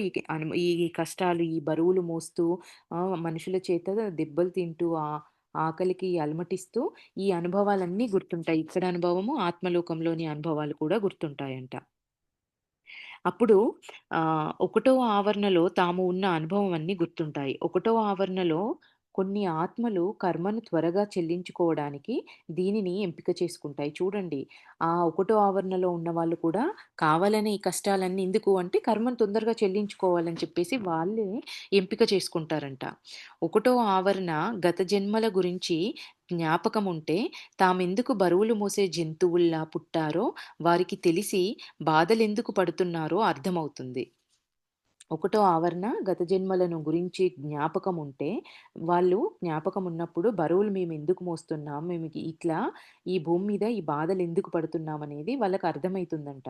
ఈ కష్టాలు, ఈ బరువులు మోస్తూ మనుషుల చేత దెబ్బలు తింటూ ఆకలికి అలమటిస్తూ ఈ అనుభవాలన్నీ గుర్తుంటాయి. ఇక్కడ అనుభవము, ఆత్మలోకంలోని అనుభవాలు కూడా గుర్తుంటాయంట. అప్పుడు ఒకటో ఆవరణలో తాము ఉన్న అనుభవం అన్నీ గుర్తుంటాయి. ఒకటో ఆవరణలో కొన్ని ఆత్మలు కర్మను త్వరగా చెల్లించుకోవడానికి దీనిని ఎంపిక చేసుకుంటాయి. చూడండి, ఆ ఒకటో ఆవరణలో ఉన్నవాళ్ళు కూడా కావాలనే ఈ కష్టాలన్నీ ఎందుకు అంటే కర్మను తొందరగా చెల్లించుకోవాలని చెప్పేసి వాళ్ళే ఎంపిక చేసుకుంటారంట. ఒకటో ఆవరణ గత జన్మల గురించి జ్ఞాపకం ఉంటే తామెందుకు బరువులు మోసే జంతువుల్లా పుట్టారో వారికి తెలిసి బాధలెందుకు పడుతున్నారో అర్థమవుతుంది. ఒకటో ఆవరణ గత జన్మలను గురించి జ్ఞాపకం ఉంటే, వాళ్ళు జ్ఞాపకం ఉన్నప్పుడు బరువులు మేమెందుకు మోస్తున్నాం, మేము ఇట్లా ఈ భూమి మీద ఈ బాధలెందుకు పడుతున్నామనేది వాళ్ళకి అర్థమైతుందంట.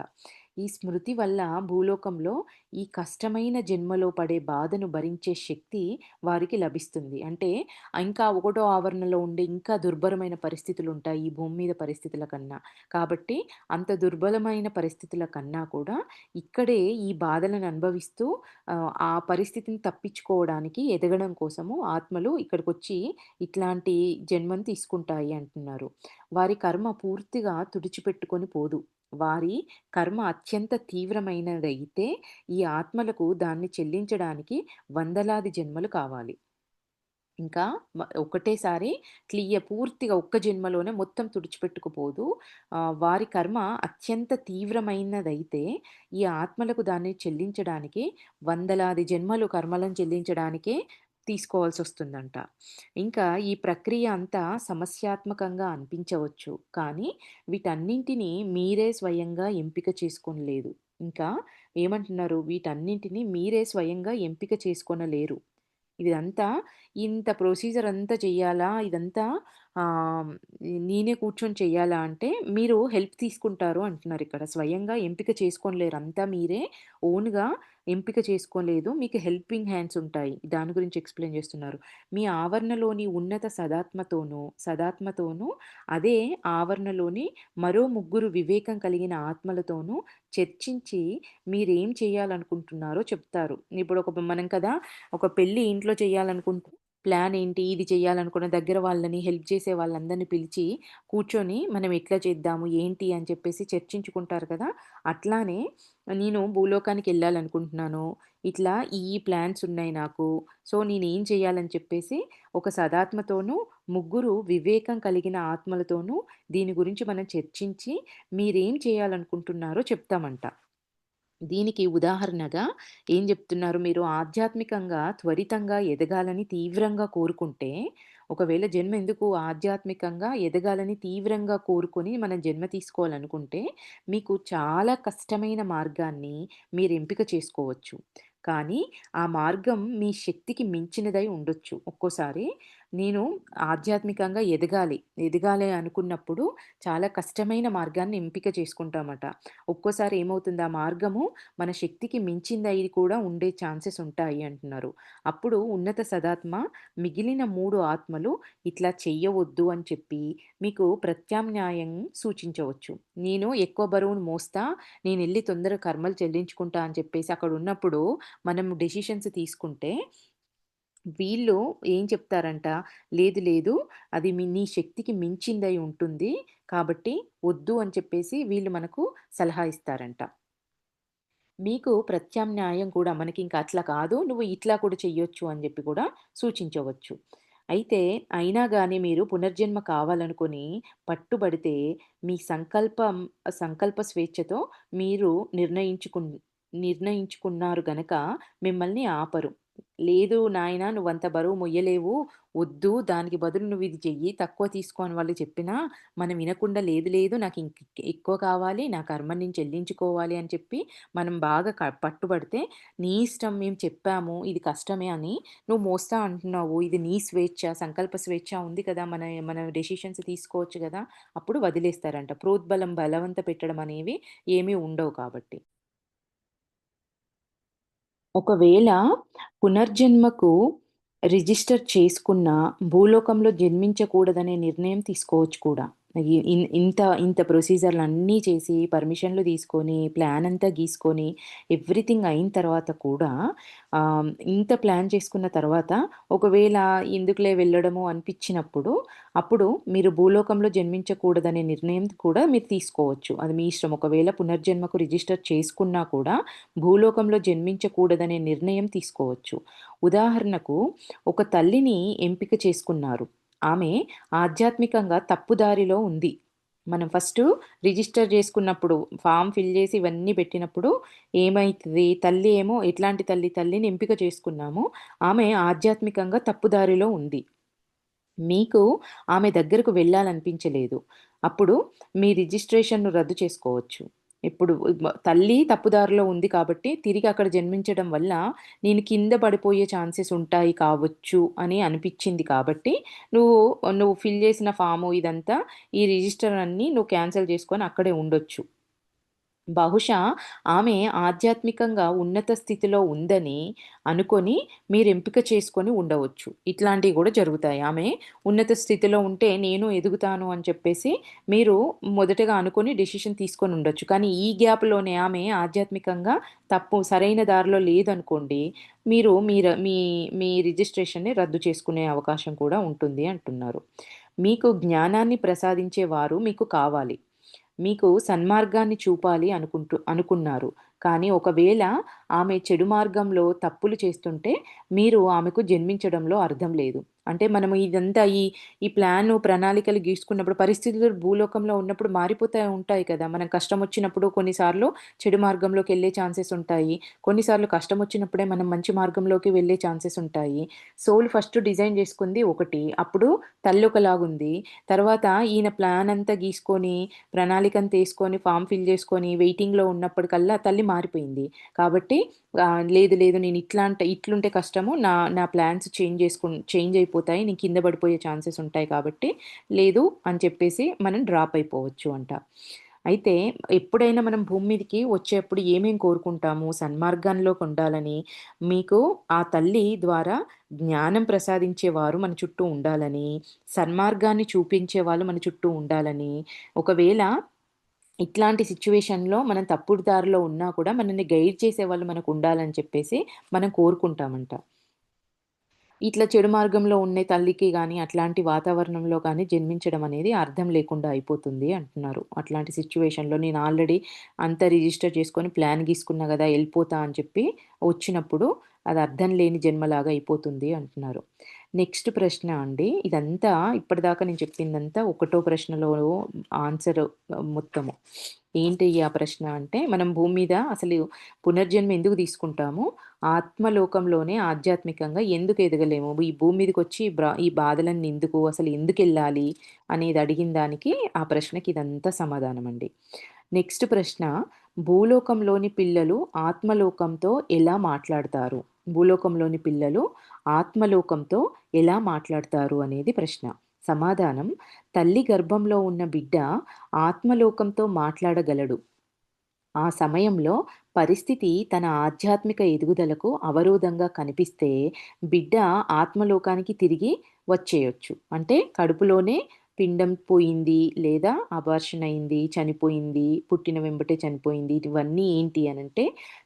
ఈ స్మృతి వల్ల భూలోకంలో ఈ కష్టమైన జన్మలో పడే బాధను భరించే శక్తి వారికి లభిస్తుంది. అంటే ఇంకా ఒకటో ఆవరణలో ఉండే ఇంకా దుర్భరమైన పరిస్థితులుంటాయి ఈ భూమి మీద పరిస్థితుల కన్నా. కాబట్టి అంత దుర్బలమైన పరిస్థితుల కన్నా కూడా ఇక్కడే ఈ బాధలను అనుభవిస్తూ ఆ పరిస్థితిని తప్పించుకోవడానికి ఎదగడం కోసము ఆత్మలు ఇక్కడికొచ్చి ఇట్లాంటి జన్మను తీసుకుంటాయి అంటున్నారు. వారి కర్మ పూర్తిగా తుడిచిపెట్టుకొని పోదు. వారి కర్మ అత్యంత తీవ్రమైనదైతే ఈ ఆత్మలకు దాన్ని చెల్లించడానికి వందలాది జన్మలు కావాలి. ఇంకా ఒకటేసారి పూర్తిగా ఒక్క జన్మలోనే మొత్తం తుడిచిపెట్టుకుపోదు. వారి కర్మ అత్యంత తీవ్రమైనదైతే, ఈ ఆత్మలకు దాన్ని చెల్లించడానికి వందలాది జన్మలు కర్మలను చెల్లించడానికే తీసుకోవాల్సొస్తుందంట. ఇంకా ఈ ప్రక్రియ అంతా సమస్యాత్మకంగా అనిపించవచ్చు. కానీ వీటన్నింటిని మీరే స్వయంగా ఎంపిక చేసుకోనలేదు. ఇంకా ఏమంటున్నారు? వీటన్నింటిని మీరే స్వయంగా ఎంపిక చేసుకొనలేరు. ఇదంతా ఇంత ప్రొసీజర్ అంతా చెయ్యాలా? ఇదంతా ఆహ్, నేనే కూర్చొని చెయ్యాలా అంటే, మీరు హెల్ప్ తీసుకుంటారు అంటున్నారిక్కడ. స్వయంగా ఎంపిక చేసుకోలేరు. అంతా మీరే ఓన్‌గా ఎంపిక చేసుకోలేదు. మీకు హెల్పింగ్ హ్యాండ్స్ ఉంటాయి. దాని గురించి ఎక్స్‌ప్లెయిన్ చేస్తున్నారు. మీ ఆవరణలోని ఉన్నత సదాత్మతోనూ అదే ఆవరణలోని మరో ముగ్గురు వివేకం కలిగిన ఆత్మలతోనూ చర్చించి మీరేం చేయాలనుకుంటున్నారో చెప్తారు. ఇప్పుడు మనం కదా ఒక పెళ్లి ఇంట్లో చేయాలనుకుంటే ప్లాన్ ఏంటి? ఇది చేయాలనుకున్న దగ్గర వాళ్ళని హెల్ప్ చేసే వాళ్ళందరిని పిలిచి కూర్చొని మనం ఎట్లా చేద్దాము? ఏంటి? అని చెప్పేసి చర్చించుకుంటారు కదా! అట్లానే నేను భూలోకానికెళ్ళాలనుకుంటున్నాను. ఇట్లా ఈ ప్లాన్స్ ఉన్నాయి నాకు. సో, నేనేం చేయాలని చెప్పేసి ఒక సదాత్మతోనూ, ముగ్గురు వివేకం కలిగిన ఆత్మలతోనూ దీని గురించి మనం చర్చించి మీరేం చేయాలనుకుంటున్నారో చెప్తామంట. దీనికి ఉదాహరణగా ఏం జెప్తున్నారు మీరు? ఆధ్యాత్మికంగా త్వరితంగా ఎదగాలని తీవ్రంగా కోరుకుంటే, ఒకవేళ జన్మ ఎందుకు ఆధ్యాత్మికంగా ఎదగాలని తీవ్రంగా కోరుకొని మనం జన్మ తీసుకోవాలనుకుంటే, మీకు చాలా కష్టమైన మార్గాన్ని మీరు ఎంపిక చేసుకోవచ్చు. కానీ, ఆ మార్గం మీ శక్తికి మించినదై ఉండొచ్చు. ఒక్కోసారి నేను ఆధ్యాత్మికంగా ఎదగాలి అనుకున్నప్పుడు చాలా కష్టమైన మార్గాన్ని ఎంపిక చేసుకుంటామట. ఒక్కోసారి ఏమవుతుంది ఆ మార్గము మన శక్తికి మించిందయి కూడా ఉండే ఛాన్సెస్ ఉంటాయి అంటున్నారు. అప్పుడు ఉన్నత సదాత్మ మిగిలిన 3 ఆత్మలు ఇట్లా చెయ్యవద్దు అని చెప్పి మీకు ప్రత్యామ్నాయం సూచించవచ్చు. నేను ఎక్కువ బరువును మోస్తా, నేనెళ్లి తొందరగా కర్మలు చెల్లించుకుంటా అని చెప్పేసి అక్కడున్నప్పుడు మనం డెసిషన్స్ తీసుకుంటే వీళ్ళు ఏం చెప్తారంట, లేదు లేదు అది నీ శక్తికి మించిందై ఉంటుంది. కాబట్టి వద్దు అని చెప్పేసి వీళ్ళు మనకు సలహా ఇస్తారంట. మీకు ప్రత్యామ్నాయం కూడా మనకింక అట్లా కాదు, నువ్వు ఇట్లా కూడా చెయ్యొచ్చు అని జెప్పి కూడా సూచించవచ్చు. అయితే అయినా గాని మీరు పునర్జన్మ కావాలనుకుని పట్టుబడితే మీ సంకల్ప స్వేచ్ఛతో మీరు నిర్ణయించుకున్నారు గనక మిమ్మల్ని ఆపరు. లేదు నాయనా నువ్వంత బరువు మొయ్యలేవు, వద్దు దానికి బదులు నువ్వు ఇది చెయ్యి, తక్కువ తీసుకో అని వాళ్ళు చెప్పినా మనం వినకుండా లేదు లేదు ఎక్కువ కావాలి, నా కర్మ నేను చెల్లించుకోవాలి అని చెప్పి మనం బాగా పట్టుబడితే, నీ ఇష్టం మేము చెప్పాము, ఇది కష్టమే అని నువ్వు మోస్తా అంటున్నావు. ఇది నీ స్వేచ్ఛ, సంకల్ప స్వేచ్ఛ ఉంది కదా! మన డెసిషన్స్ తీసుకోవచ్చు గదా! అప్పుడు వదిలేస్తారంట. ప్రోద్బలం బలవంత పెట్టడం అనేవి ఏమీ ఉండవు కాబట్టి. ఒకవేళ పునర్జన్మకు రిజిస్టర్ చేసుకున్న భూలోకంలో జన్మించకూడదనే నిర్ణయం తీసుకోవచ్చు కూడా. ఇంత ఇంత ప్రొసీజర్‌లన్నీ చేసి, పర్మిషన్‌లు తీసుకొని, ప్లాన్ అంతా గీసుకొని, ఎవ్రీథింగ్ అయిన తర్వాత కూడా ఇంత ప్లాన్ చేసుకున్న తర్వాత ఒకవేళ ఎందుకులే వెళ్ళడము అనిపించినప్పుడు, అప్పుడు మీరు భూలోకంలో జన్మించకూడదనే నిర్ణయం కూడా మీరు తీసుకోవచ్చు. అది మీ ఇష్టం. ఒకవేళ పునర్జన్మకు రిజిస్టర్ చేసుకున్నా కూడా భూలోకంలో జన్మించకూడదనే నిర్ణయం తీసుకోవచ్చు. ఉదాహరణకు ఒక తల్లిని ఎంపిక చేసుకున్నారు. ఆమె ఆధ్యాత్మికంగా తప్పుదారిలో ఉంది. మనం ఫస్టు రిజిస్టర్ చేసుకున్నప్పుడు ఫార్మ్ ఫిల్ చేసి ఇవన్నీ పెట్టినప్పుడు ఏమైతది? తల్లి ఏమో ఎట్లాంటి తల్లి? తల్లిని ఎంపిక చేసుకున్నాము. ఆమె ఆధ్యాత్మికంగా తప్పుదారిలో ఉంది. మీకు ఆమె దగ్గరకు వెళ్ళాలనిపించలేదు. అప్పుడు మీ రిజిస్ట్రేషన్‌ను రద్దు చేసుకోవచ్చు. ఇప్పుడు తల్లి తప్పుదారిలో ఉంది కాబట్టి తిరిగి అక్కడ జన్మించడం వల్ల నేను కింద పడిపోయే ఛాన్సెస్ ఉంటాయి కావచ్చు అని అనిపిచ్చింది కాబట్టి నువ్వు నువ్వు ఫిల్ చేసిన ఫాము ఇదంతా ఈ రిజిస్టర్ అన్నీ నువ్వు క్యాన్సెల్ చేసుకొని అక్కడే ఉండొచ్చు. బహుశా ఆమె ఆధ్యాత్మికంగా ఉన్నత స్థితిలో ఉందని అనుకొని మీరు ఎంపిక చేసుకొని ఉండవచ్చు. ఇట్లాంటివి గూడా జరుగుతాయి. ఆమె ఉన్నత స్థితిలో ఉంటే నేను ఎదుగుతాను అని చెప్పేసి మీరు మొదటగా అనుకోని డెసిషన్ తీసుకొని ఉండొచ్చు. కానీ ఈ గ్యాప్‌లోనే ఆమె ఆధ్యాత్మికంగా సరైన దారిలో లేదనుకోండి, మీరు మీ మీ రిజిస్ట్రేషన్‌ని రద్దు చేసుకునే అవకాశం కూడా ఉంటుంది అంటున్నారు. మీకు జ్ఞానాన్ని ప్రసాదించేవారు మీకు కావాలి. మీకు సన్మార్గాన్ని చూపాలి అనుకున్నారు. కానీ ఒకవేళ ఆమె చెడు మార్గంలో తప్పులు చేస్తుంటే మీరు ఆమెకు జన్మించడంలో అర్థం లేదు. అంటే మనము ఇదంతా ఈ ప్రణాళికలు గీసుకున్నప్పుడు పరిస్థితులు భూలోకంలో ఉన్నప్పుడు మారిపోతా ఉంటాయి కదా! మనం కష్టమొచ్చినప్పుడు కొన్నిసార్లు చెడు మార్గంలోకెళ్ళే ఛాన్సెస్ ఉంటాయి. కొన్నిసార్లు కష్టమొచ్చినప్పుడే మనం మంచి మార్గంలోకి వెళ్ళే ఛాన్సెస్ ఉంటాయి. సోల్ ఫస్ట్ డిజైన్ చేసుకుంది ఒకటి. అప్పుడు తల్లి ఒకలాగుంది. తర్వాత ఈయన ప్లాన్ అంతా గీసుకొని ప్రణాళికను తీసుకొని ఫార్మ్ ఫిల్ చేసుకొని వెయిటింగ్‌లో ఉన్నప్పటికల్లా తల్లి మారిపోయింది. కాబట్టి లేదు లేదు నేను ఇట్లుంటే కష్టము. నా నా ప్లాన్స్ చేంజ్ అయిపోతాయి. నేను కింద పడిపోయే ఛాన్సెస్ ఉంటాయి కాబట్టి లేదు అని చెప్పేసి మనం డ్రాప్ అయిపోవచ్చు అంట. అయితే ఎప్పుడైనా మనం భూమి మీదకి వచ్చేప్పుడు ఏమేం కోరుకుంటాము? సన్మార్గంలోకి ఉండాలని, మీకు ఆ తల్లి ద్వారా జ్ఞానం ప్రసాదించేవారు మన చుట్టూ ఉండాలని, సన్మార్గాన్ని చూపించేవాళ్ళు మన చుట్టూ ఉండాలని, ఒకవేళ ఇట్లాంటి సిట్యుయేషన్‌లో మనం తప్పుడు దారిలో ఉన్నా కూడా మనల్ని గైడ్ చేసేవాళ్ళు మనకుండాలని చెప్పేసి మనం కోరుకుంటామంట. ఇట్లా చెడు మార్గంలో ఉండే తల్లికి గాని, అట్లాంటి వాతావరణంలో గాని జన్మించడం అనేది అర్థం లేకుండా అయిపోతుంది అంటున్నారు. అట్లాంటి సిట్యుయేషన్‌లో నేను ఆల్రెడీ అంతా రిజిస్టర్ చేసుకొని ప్లాన్ గీసుకున్నా గదా! ఎళ్ళిపోతా అని చెప్పి వచ్చినప్పుడు అది అర్థం లేని జన్మలాగా అయిపోతుంది అంటున్నారు. నెక్స్ట్ ప్రశ్న అండి. ఇదంతా ఇప్పటిదాకా నేను చెప్పిందంతా ఒకటో ప్రశ్నలో ఆన్సర్ మొత్తము. ఏంటి ఆ ప్రశ్న అంటే, మనం భూమి మీద అసలు పునర్జన్మ ఎందుకు తీసుకుంటాము? ఆత్మలోకంలోనే ఆధ్యాత్మికంగా ఎందుకు ఎదగలేము? ఈ భూమి మీదకొచ్చి ఈ బాధలన్నీ ఎందుకు? అసలు ఎందుకెళ్ళాలి? అనేది అడిగిన దానికి ఆ ప్రశ్నకి ఇదంతా సమాధానమండి. నెక్స్ట్ ప్రశ్న, భూలోకంలోని పిల్లలు ఆత్మలోకంతో ఎలా మాట్లాడతారు? భూలోకంలోని పిల్లలు ఆత్మలోకంతో ఎలా మాట్లాడతారు అనేది ప్రశ్న. సమాధానం, తల్లి గర్భంలో ఉన్న బిడ్డ ఆత్మలోకంతో మాట్లాడగలడు. ఆ సమయంలో పరిస్థితి తన ఆధ్యాత్మిక ఎదుగుదలకు అవరోధంగా కనిపిస్తే బిడ్డ ఆత్మలోకానికి తిరిగి వచ్చేయొచ్చు. అంటే కడుపులోనే పిండం పోయింది లేదా అబార్షన్ అయింది, చనిపోయింది, పుట్టిన వెంబటే చనిపోయింది. ఇవన్నీ ఏంటి అనంటే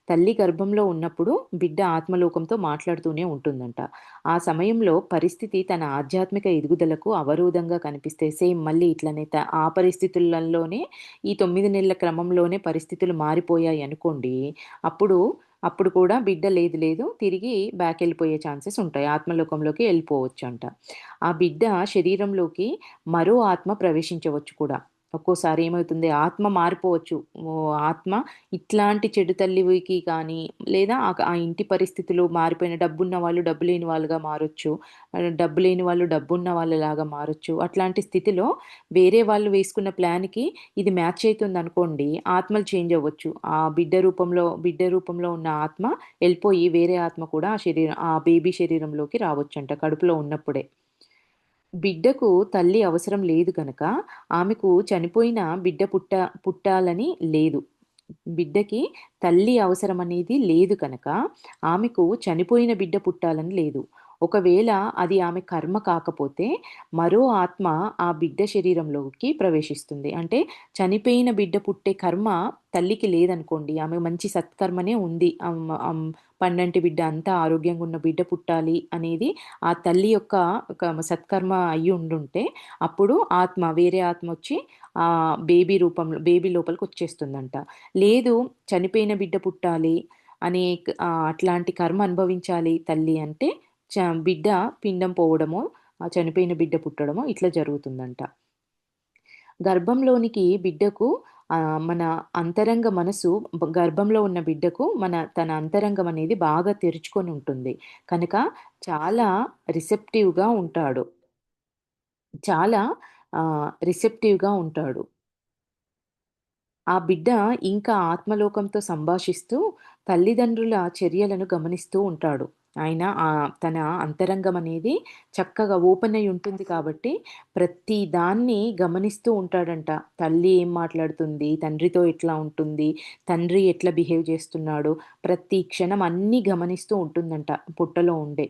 తల్లి గర్భంలో ఉన్నప్పుడు బిడ్డ ఆత్మలోకంతో మాట్లాడుతూనే ఉంటుందంట. ఆ సమయంలో పరిస్థితి తన ఆధ్యాత్మిక ఎదుగుదలకు అవరోధంగా కనిపిస్తే సేమ్ మళ్ళీ ఇట్లనే ఆ పరిస్థితులలోనే ఈ 9 నెలల క్రమంలోనే పరిస్థితులు మారిపోయాయి అనుకోండి. అప్పుడు, అప్పుడు కూడా బిడ్డ లేదు లేదు తిరిగి బ్యాకెళ్ళిపోయే ఛాన్సెస్ ఉంటాయి. ఆత్మలోకంలోకి ఎళ్ళిపోవచ్చంట. ఆ బిడ్డ శరీరంలోకి మరో ఆత్మ ప్రవేశించవచ్చు కూడా. ఒక్కోసారి ఏమవుతుంది ఆత్మ మారిపోవచ్చు. ఆత్మ ఇట్లాంటి చెడు తల్లికి కానీ, లేదా ఆ ఇంటి పరిస్థితులు మారిపోయిన డబ్బున్న వాళ్ళు డబ్బు లేని వాళ్ళుగా మారొచ్చు. డబ్బు లేని వాళ్ళు డబ్బున్న వాళ్ళలాగా మారొచ్చు. అట్లాంటి స్థితిలో వేరే వాళ్ళు వేసుకున్న ప్లాన్‌కి ఇది మ్యాచ్ అయితుందనుకోండి, ఆత్మలు చేంజ్ అవ్వచ్చు. ఆ బిడ్డ రూపంలో ఉన్న ఆత్మ ఎళ్ళిపోయి వేరే ఆత్మ కూడా ఆ బేబీ శరీరంలోకి రావచ్చంట కడుపులో ఉన్నప్పుడే. బిడ్డకు తల్లి అవసరం లేదు గనక, ఆమెకు చనిపోయిన బిడ్డ పుట్టాలని లేదు. బిడ్డకి తల్లి అవసరమనేది లేదు కనుక, ఆమెకు చనిపోయిన బిడ్డ పుట్టాలని లేదు. ఒకవేళ అది ఆమె కర్మ కాకపోతే మరో ఆత్మ ఆ బిడ్డ శరీరంలోకి ప్రవేశిస్తుంది. అంటే చనిపోయిన బిడ్డ పుట్టే కర్మ తల్లికి లేదనుకోండి. ఆమె మంచి సత్కర్మనే ఉంది. పండంటి బిడ్డ అంతా ఆరోగ్యంగా ఉన్న బిడ్డ పుట్టాలి అనేది ఆ తల్లి యొక్క ఒక సత్కర్మ అయ్యి ఉండుంటే అప్పుడు వేరే ఆత్మ వచ్చి ఆ బేబీ లోపలికి వచ్చేస్తుందంట. లేదు, చనిపోయిన బిడ్డ పుట్టాలి అనే అట్లాంటి కర్మ అనుభవించాలి తల్లి అంటే బిడ్డ పిండం పోవడమో, ఆ చనిపోయిన బిడ్డ పుట్టడమో ఇట్లా జరుగుతుందంట. గర్భంలోనికి బిడ్డకు మన అంతరంగ మనసు గర్భంలో ఉన్న బిడ్డకు తన అంతరంగం అనేది బాగా తెరుచుకొని ఉంటుంది. కనుక చాలా రిసెప్టివ్‌గా ఉంటాడు. చాలా రిసెప్టివ్‌గా ఉంటాడు. ఆ బిడ్డ ఇంకా ఆత్మలోకంతో సంభాషిస్తూ తల్లిదండ్రుల చర్యలను గమనిస్తూ ఉంటాడు. ఆయన తన అంతరంగం అనేది చక్కగా ఓపెన్ అయి ఉంటుంది కాబట్టి ప్రతి దాన్ని గమనిస్తూ ఉంటాడంట. తల్లి ఏం మాట్లాడుతుంది, తండ్రితో ఎట్లా ఉంటుంది, తండ్రి ఎట్లా బిహేవ్ చేస్తున్నాడు, ప్రతి క్షణం అన్నీ గమనిస్తూ ఉంటుందంట పుట్టలో ఉండే.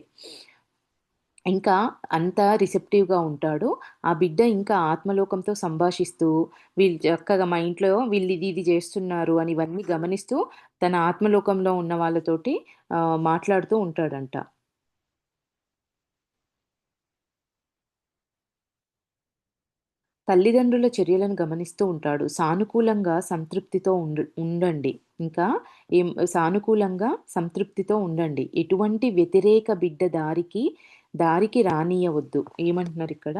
ఇంకా అంత రిసెప్టివ్‌గా ఉంటాడు. ఆ బిడ్డ ఇంకా ఆత్మలోకంతో సంభాషిస్తూ, వీళ్ళు చక్కగా మా ఇంట్లో వీళ్ళు ఇది చేస్తున్నారు అని ఇవన్నీ గమనిస్తూ, తన ఆత్మలోకంలో ఉన్న వాళ్ళతోటి మాట్లాడుతూ ఉంటాడంట. తల్లిదండ్రుల చర్యలను గమనిస్తూ ఉంటాడు. సానుకూలంగా సంతృప్తితో ఉండండి. ఇంకా సానుకూలంగా సంతృప్తితో ఉండండి. ఎటువంటి వ్యతిరేక బిడ్డ దారికి రానీయవద్దు. ఏమంటున్నారిక్కడ?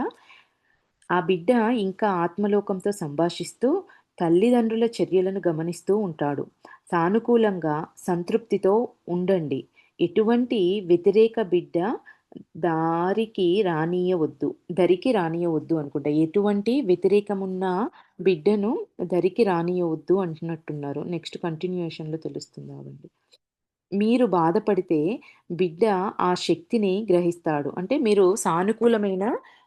ఆ బిడ్డ ఇంకా ఆత్మలోకంతో సంభాషిస్తూ తల్లిదండ్రుల చర్యలను గమనిస్తూ ఉంటాడు. సానుకూలంగా సంతృప్తితో ఉండండి. ఎటువంటి వ్యతిరేక బిడ్డ దరికి రానీయవద్దు అనుకుంటా. ఎటువంటి వ్యతిరేకమున్న బిడ్డను దరికి రానీయవద్దు అంటున్నట్టున్నారు. నెక్స్ట్ కంటిన్యూయేషన్‌లో తెలుస్తుంది ఆగండి. మీరు బాధపడితే బిడ్డ ఆ శక్తిని గ్రహిస్తాడు. అంటే మీరు సానుకూలమైన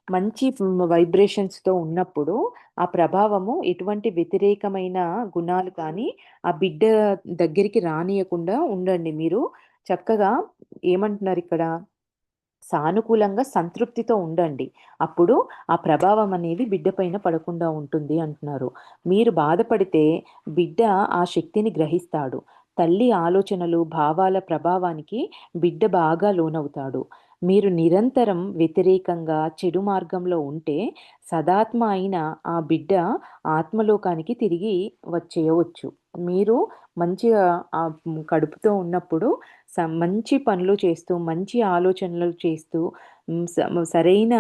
మంచి వైబ్రేషన్స్‌తో ఉన్నప్పుడు ఆ ప్రభావము ఎటువంటి వ్యతిరేకమైన గుణాలు కానీ ఆ బిడ్డ దగ్గరికి రానీయకుండా ఉండండి. మీరు చక్కగా ఏమంటున్నారిక్కడ? సానుకూలంగా సంతృప్తితో ఉండండి. అప్పుడు ఆ ప్రభావం అనేది బిడ్డ పైన పడకుండా ఉంటుంది అంటున్నారు. మీరు బాధపడితే బిడ్డ ఆ శక్తిని గ్రహిస్తాడు. తల్లి ఆలోచనలు, భావాల ప్రభావానికి బిడ్డ బాగా లోనవుతాడు. మీరు నిరంతరం వ్యతిరేకంగా చెడు మార్గంలో ఉంటే సదాత్మ అయిన ఆ బిడ్డ ఆత్మలోకానికి తిరిగి వచ్చేయవచ్చు. మీరు మంచిగా కడుపుతో ఉన్నప్పుడు మంచి పనులు చేస్తూ, మంచి ఆలోచనలు చేస్తూ, సరైన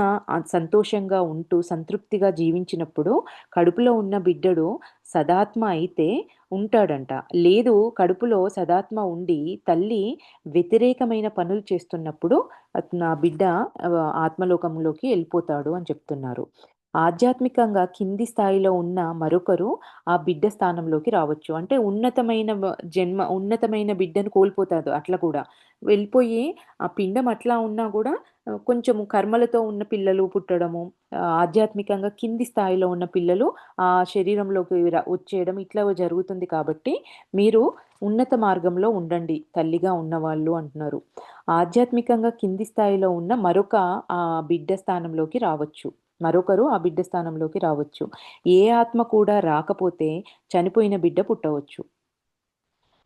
సంతోషంగా ఉంటూ, సంతృప్తిగా జీవించినప్పుడు కడుపులో ఉన్న బిడ్డడు సదాత్మ అయితే ఉంటాడంట. లేదు, కడుపులో సదాత్మ ఉండి తల్లి వ్యతిరేకమైన పనులు చేస్తున్నప్పుడు నా బిడ్డ ఆత్మలోకంలోకి ఎళ్ళిపోతాడు అని చెప్తున్నారు. ఆధ్యాత్మికంగా కింది స్థాయిలో ఉన్న మరొకరు ఆ బిడ్డ స్థానంలోకి రావచ్చు. అంటే ఉన్నతమైన బిడ్డను కోల్పోతాడు అట్లా కూడా. వెళ్ళిపోయి ఆ పిండం అట్లా ఉన్నా గూడా కొంచెము కర్మలతో ఉన్న పిల్లలు పుట్టడము, ఆధ్యాత్మికంగా కింది స్థాయిలో ఉన్న పిల్లలు ఆ శరీరంలోకి వచ్చేయడం ఇట్లా జరుగుతుంది కాబట్టి, మీరు ఉన్నత మార్గంలో ఉండండి తల్లిగా ఉన్నవాళ్ళు అంటున్నారు. ఆధ్యాత్మికంగా కింది స్థాయిలో ఉన్న ఆ బిడ్డ స్థానంలోకి రావచ్చు. మరొకరు ఆ బిడ్డ స్థానంలోకి రావచ్చు. ఏ ఆత్మ కూడా రాకపోతే చనిపోయిన బిడ్డ పుట్టవచ్చు.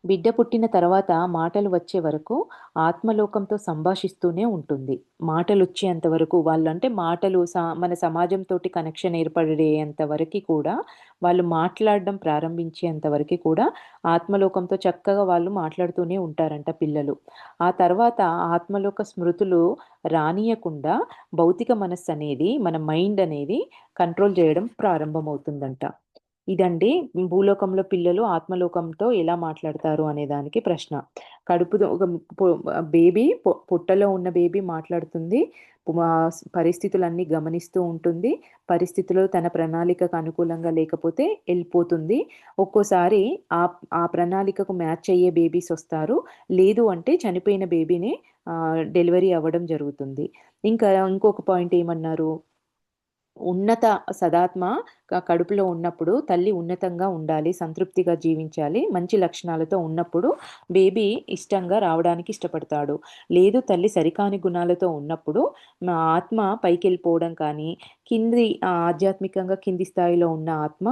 బిడ్డ పుట్టిన తర్వాత మాటలు వచ్చే వరకు ఆత్మలోకంతో సంభాషిస్తూనే ఉంటుంది. మాటలొచ్చేంత వరకు వాళ్ళంటే మాటలు మన సమాజంతోటి కనెక్షన్ ఏర్పడేంత వరకి కూడా వాళ్ళు మాట్లాడడం ప్రారంభించేంత వరకి కూడా ఆత్మలోకంతో చక్కగా వాళ్ళు మాట్లాడుతూనే ఉంటారంట పిల్లలు. ఆ తర్వాత ఆత్మలోక స్మృతులు రానీయకుండా భౌతిక మనస్సనేది, మన మైండ్ అనేది కంట్రోల్ చేయడం ప్రారంభమవుతుందంట. ఇదండి భూలోకంలో పిల్లలు ఆత్మలోకంతో ఎలా మాట్లాడతారు అనే దానికి ప్రశ్న. కడుపుతో ఒక పొ బేబీ పొట్టలో ఉన్న బేబీ మాట్లాడుతుంది. పరిస్థితులన్నీ గమనిస్తూ ఉంటుంది. పరిస్థితులు తన ప్రణాళికకు అనుకూలంగా లేకపోతే ఎళ్ళిపోతుంది. ఒక్కోసారి ఆ ప్రణాళికకు మ్యాచ్ అయ్యే బేబీస్ వస్తారు. లేదు అంటే చనిపోయిన బేబీనే డెలివరీ అవ్వడం జరుగుతుంది. ఇంకా ఇంకొక పాయింట్ ఏమన్నారు? ఉన్నత సదాత్మ కడుపులో ఉన్నప్పుడు తల్లి ఉన్నతంగా ఉండాలి, సంతృప్తిగా జీవించాలి, మంచి లక్షణాలతో ఉన్నప్పుడు బేబీ ఇష్టంగా రావడానికి ఇష్టపడతాడు. లేదు తల్లి సరికాని గుణాలతో ఉన్నప్పుడు మా ఆత్మ పైకెళ్ళిపోవడం కానీ, ఆధ్యాత్మికంగా కింది స్థాయిలో ఉన్న ఆత్మ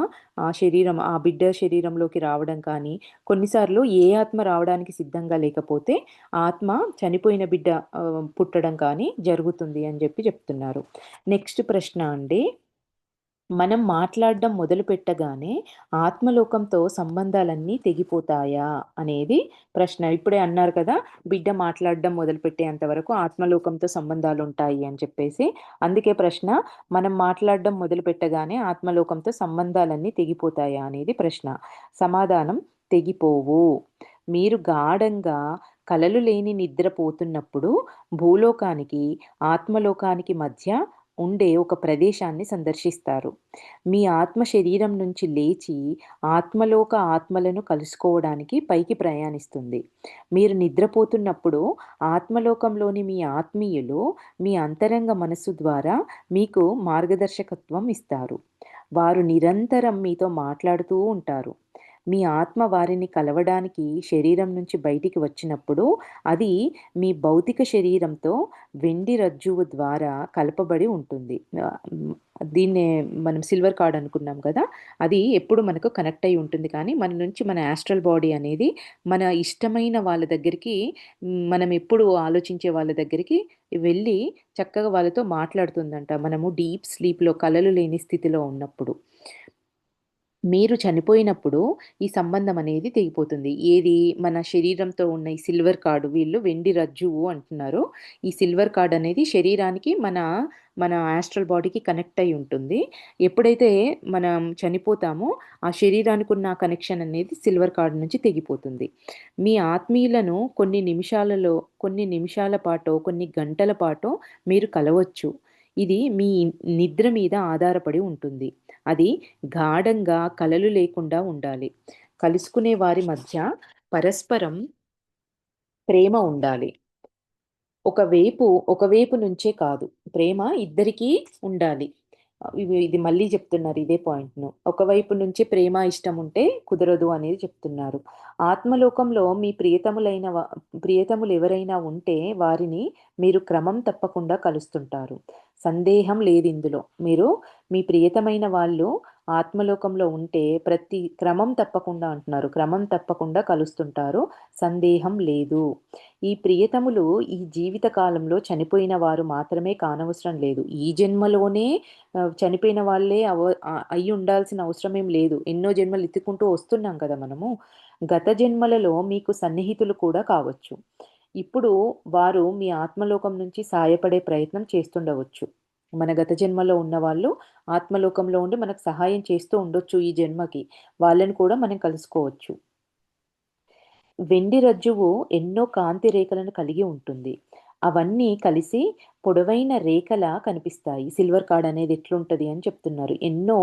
ఆ బిడ్డ శరీరంలోకి రావడం కానీ, కొన్నిసార్లు ఏ ఆత్మ రావడానికి సిద్ధంగా లేకపోతే ఆత్మ చనిపోయిన బిడ్డ పుట్టడం కానీ జరుగుతుంది అని చెప్తున్నారు. నెక్స్ట్ ప్రశ్న అండి. మనం మాట్లాడడం మొదలుపెట్టగానే ఆత్మలోకంతో సంబంధాలన్నీ తెగిపోతాయా అనేది ప్రశ్న. ఇప్పుడే అన్నారు కదా, బిడ్డ మాట్లాడడం మొదలుపెట్టేంత వరకు ఆత్మలోకంతో సంబంధాలు ఉంటాయి అని చెప్పేసి. అందుకే ప్రశ్న, మనం మాట్లాడడం మొదలుపెట్టగానే ఆత్మలోకంతో సంబంధాలన్నీ తెగిపోతాయా అనేది ప్రశ్న. సమాధానం, తెగిపోవు. మీరు గాఢంగా కలలు లేని నిద్రపోతున్నప్పుడు భూలోకానికి ఆత్మలోకానికి మధ్య ఉండే ఒక ప్రదేశాన్ని సందర్శిస్తారు. మీ ఆత్మ శరీరం నుంచి లేచి ఆత్మలోక ఆత్మలను కలుసుకోవడానికి పైకి ప్రయాణిస్తుంది. మీరు నిద్రపోతున్నప్పుడు ఆత్మలోకంలోని మీ ఆత్మీయులు మీ అంతరంగ మనస్సు ద్వారా మీకు మార్గదర్శకత్వం ఇస్తారు. వారు నిరంతరం మీతో మాట్లాడుతూ ఉంటారు. మీ ఆత్మ వారిని కలవడానికి శరీరం నుంచి బయటికి వచ్చినప్పుడు అది మీ భౌతిక శరీరంతో వెండి రజ్జువు ద్వారా కలపబడి ఉంటుంది. దీన్నే మనం సిల్వర్ కార్డ్ అనుకున్నాం కదా, అది ఎప్పుడు మనకు కనెక్ట్ అయి ఉంటుంది. కానీ మన నుంచి మన యాస్ట్రల్ బాడీ అనేది మన ఇష్టమైన వాళ్ళ దగ్గరికి, మనం ఎప్పుడు ఆలోచించే వాళ్ళ దగ్గరికి వెళ్ళి చక్కగా వాళ్ళతో మాట్లాడుతుందంట, మనము డీప్ స్లీప్లో కలలు లేని స్థితిలో ఉన్నప్పుడు. మీరు చనిపోయినప్పుడు ఈ సంబంధం అనేది తెగిపోతుంది. ఏది? మన శరీరంతో ఉన్న ఈ సిల్వర్ కార్డ్, వీళ్ళు వెండి రజ్జువు అంటున్నారు. ఈ సిల్వర్ కార్డ్ అనేది శరీరానికి మన యాస్ట్రల్ బాడీకి కనెక్ట్ అయి ఉంటుంది. ఎప్పుడైతే మనం చనిపోతామో ఆ శరీరానికి ఉన్న కనెక్షన్ అనేది సిల్వర్ కార్డ్ నుంచి తెగిపోతుంది. మీ ఆత్మీయులను కొన్ని నిమిషాల పాటో కొన్ని గంటల పాటో మీరు కలవచ్చు. ఇది మీ నిద్ర మీద ఆధారపడి ఉంటుంది. అది గాఢంగా కలలు లేకుండా ఉండాలి. కలుసుకునే వారి మధ్య పరస్పరం ప్రేమ ఉండాలి. ఒకవైపు నుంచే కాదు. ప్రేమ ఇద్దరికీ ఉండాలి. ఇది మళ్ళీ చెప్తున్నారు ఇదే పాయింట్‌ను. ఒకవైపు నుంచే ప్రేమ, ఇష్టం ఉంటే కుదరదు అనేది చెప్తున్నారు. ఆత్మలోకంలో మీ ప్రియతములెవరైనా ఉంటే వారిని మీరు క్రమం తప్పకుండా కలుస్తుంటారు. సందేహం లేదిందులో. మీరు మీ ప్రియతమైన వాళ్ళు ఆత్మలోకంలో ఉంటే క్రమం తప్పకుండా అంటున్నారు. క్రమం తప్పకుండా కలుస్తుంటారు. సందేహం లేదు. ఈ ప్రియతములు ఈ జీవిత కాలంలో చనిపోయిన వారు మాత్రమే కానవసరం లేదు. ఈ జన్మలోనే చనిపోయిన వాళ్ళే అయ్యి ఉండాల్సిన అవసరం ఏం లేదు. ఎన్నో జన్మలు ఎత్తుకుంటూ వస్తున్నాం కదా మనము. గత జన్మలలో మీకు సన్నిహితులు కూడా కావచ్చు. ఇప్పుడు వారు మీ ఆత్మలోకం నుంచి సాయపడే ప్రయత్నం చేస్తుండవచ్చు. మన గత జన్మలో ఉన్నవాళ్ళు ఆత్మలోకంలో ఉండి మనకు సహాయం చేస్తూ ఉండొచ్చు ఈ జన్మకి. వాళ్ళని కూడా మనం కలుసుకోవచ్చు. వెండి రజ్జువు ఎన్నో కాంతి రేఖలను కలిగి ఉంటుంది. అవన్నీ కలిసి పొడవైన రేఖలా కనిపిస్తాయి. సిల్వర్ కార్డ్ అనేది ఎట్లుంటది అని చెప్తున్నారు. ఎన్నో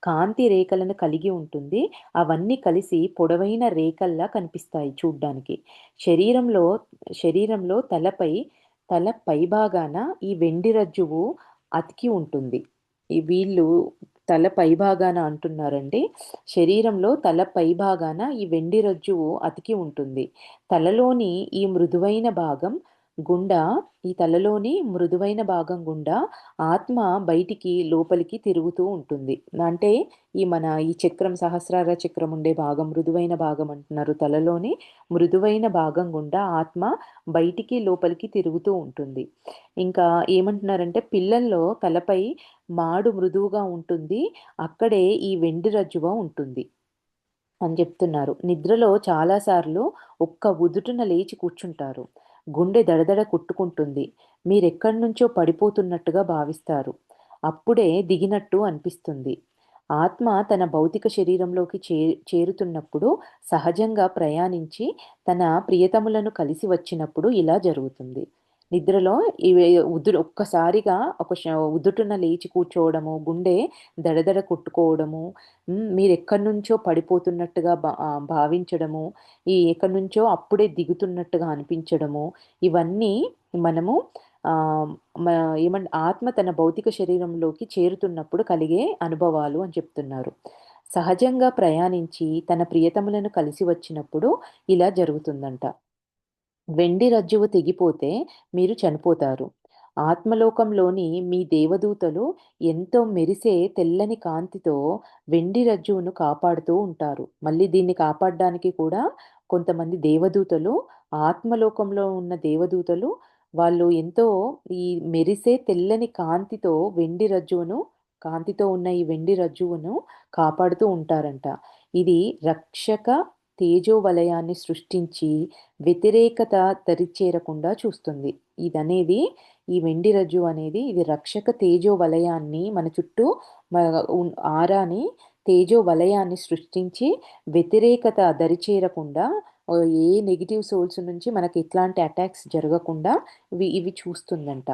కాంతి రేఖలను కలిగి ఉంటుంది. అవన్నీ కలిసి పొడవైన రేఖల్లా కనిపిస్తాయి చూడ్డానికి. శరీరంలో శరీరంలో తల పైభాగాన ఈ వెండి రజ్జువు అతికి ఉంటుంది. వీళ్ళు తల పైభాగాన అంటున్నారండి. శరీరంలో తల పైభాగాన ఈ వెండి రజ్జువు అతికి ఉంటుంది. తలలోని ఈ మృదువైన భాగం గుండా తలలోని మృదువైన భాగం గుండా ఆత్మ బయటికి లోపలికి తిరుగుతూ ఉంటుంది. అంటే ఈ చక్రం, సహస్రార చక్రం ఉండే భాగం మృదువైన భాగం అంటున్నారు. తలలోని మృదువైన భాగం గుండా ఆత్మ బయటికి లోపలికి తిరుగుతూ ఉంటుంది. ఇంకా ఏమంటున్నారంటే, పిల్లల్లో తలపై మాడు మృదువుగా ఉంటుంది. అక్కడే ఈ వెండి రజ్జువ ఉంటుంది అని చెప్తున్నారు. నిద్రలో చాలాసార్లు ఒక్క ఉదుటున లేచి కూర్చుంటారు. గుండె దడదడ కొట్టుకుంటుంది. మీరెక్కడి నుంచో పడిపోతున్నట్టుగా భావిస్తారు. అప్పుడే దిగినట్టు అనిపిస్తుంది. ఆత్మ తన భౌతిక శరీరంలోకి చేరుతున్నప్పుడు సహజంగా ప్రయాణించి తన ప్రియతములను కలిసి వచ్చినప్పుడు ఇలా జరుగుతుంది. నిద్రలో ఇవి ఒక్కసారిగా ఉదుటున లేచి కూర్చోవడము, గుండె దడదడ కొట్టుకోవడము, మీరెక్కడి నుంచో పడిపోతున్నట్టుగా భావించడము, ఎక్కడి నుంచో అప్పుడే దిగుతున్నట్టుగా అనిపించడము, ఇవన్నీ మనము ఆహ్, మ ఆత్మ తన భౌతిక శరీరంలోకి చేరుతున్నప్పుడు కలిగే అనుభవాలు అని చెప్తున్నారు. సహజంగా ప్రయాణించి తన ప్రియతములను కలిసి వచ్చినప్పుడు ఇలా జరుగుతుందంట. వెండి రజ్జువు తెగిపోతే మీరు చనిపోతారు. ఆత్మలోకంలోని మీ దేవదూతలు ఎంతో మెరిసే తెల్లని కాంతితో వెండి రజ్జువును కాపాడుతూ ఉంటారు. మళ్ళీ దీన్ని కాపాడడానికి కూడా కొంతమంది దేవదూతలు, ఆత్మలోకంలో ఉన్న దేవదూతలు వాళ్ళు ఎంతో ఈ మెరిసే తెల్లని కాంతితో కాంతితో ఉన్న ఈ వెండి రజ్జువును కాపాడుతూ ఉంటారంట. ఇది రక్షక తేజోవలయాన్ని సృష్టించి వ్యతిరేకత దరిచేరకుండా చూస్తుంది. ఇదనేది ఈ వెండి రజ్జు అనేది ఇది రక్షక తేజో వలయాన్ని మన చుట్టూ మ ఆరాని తేజో వలయాన్ని సృష్టించి వ్యతిరేకత దరిచేరకుండా ఏ నెగెటివ్ సోల్స్ నుంచి మనకి ఎట్లాంటి అటాక్స్ జరగకుండా ఇవి చూస్తుందంట.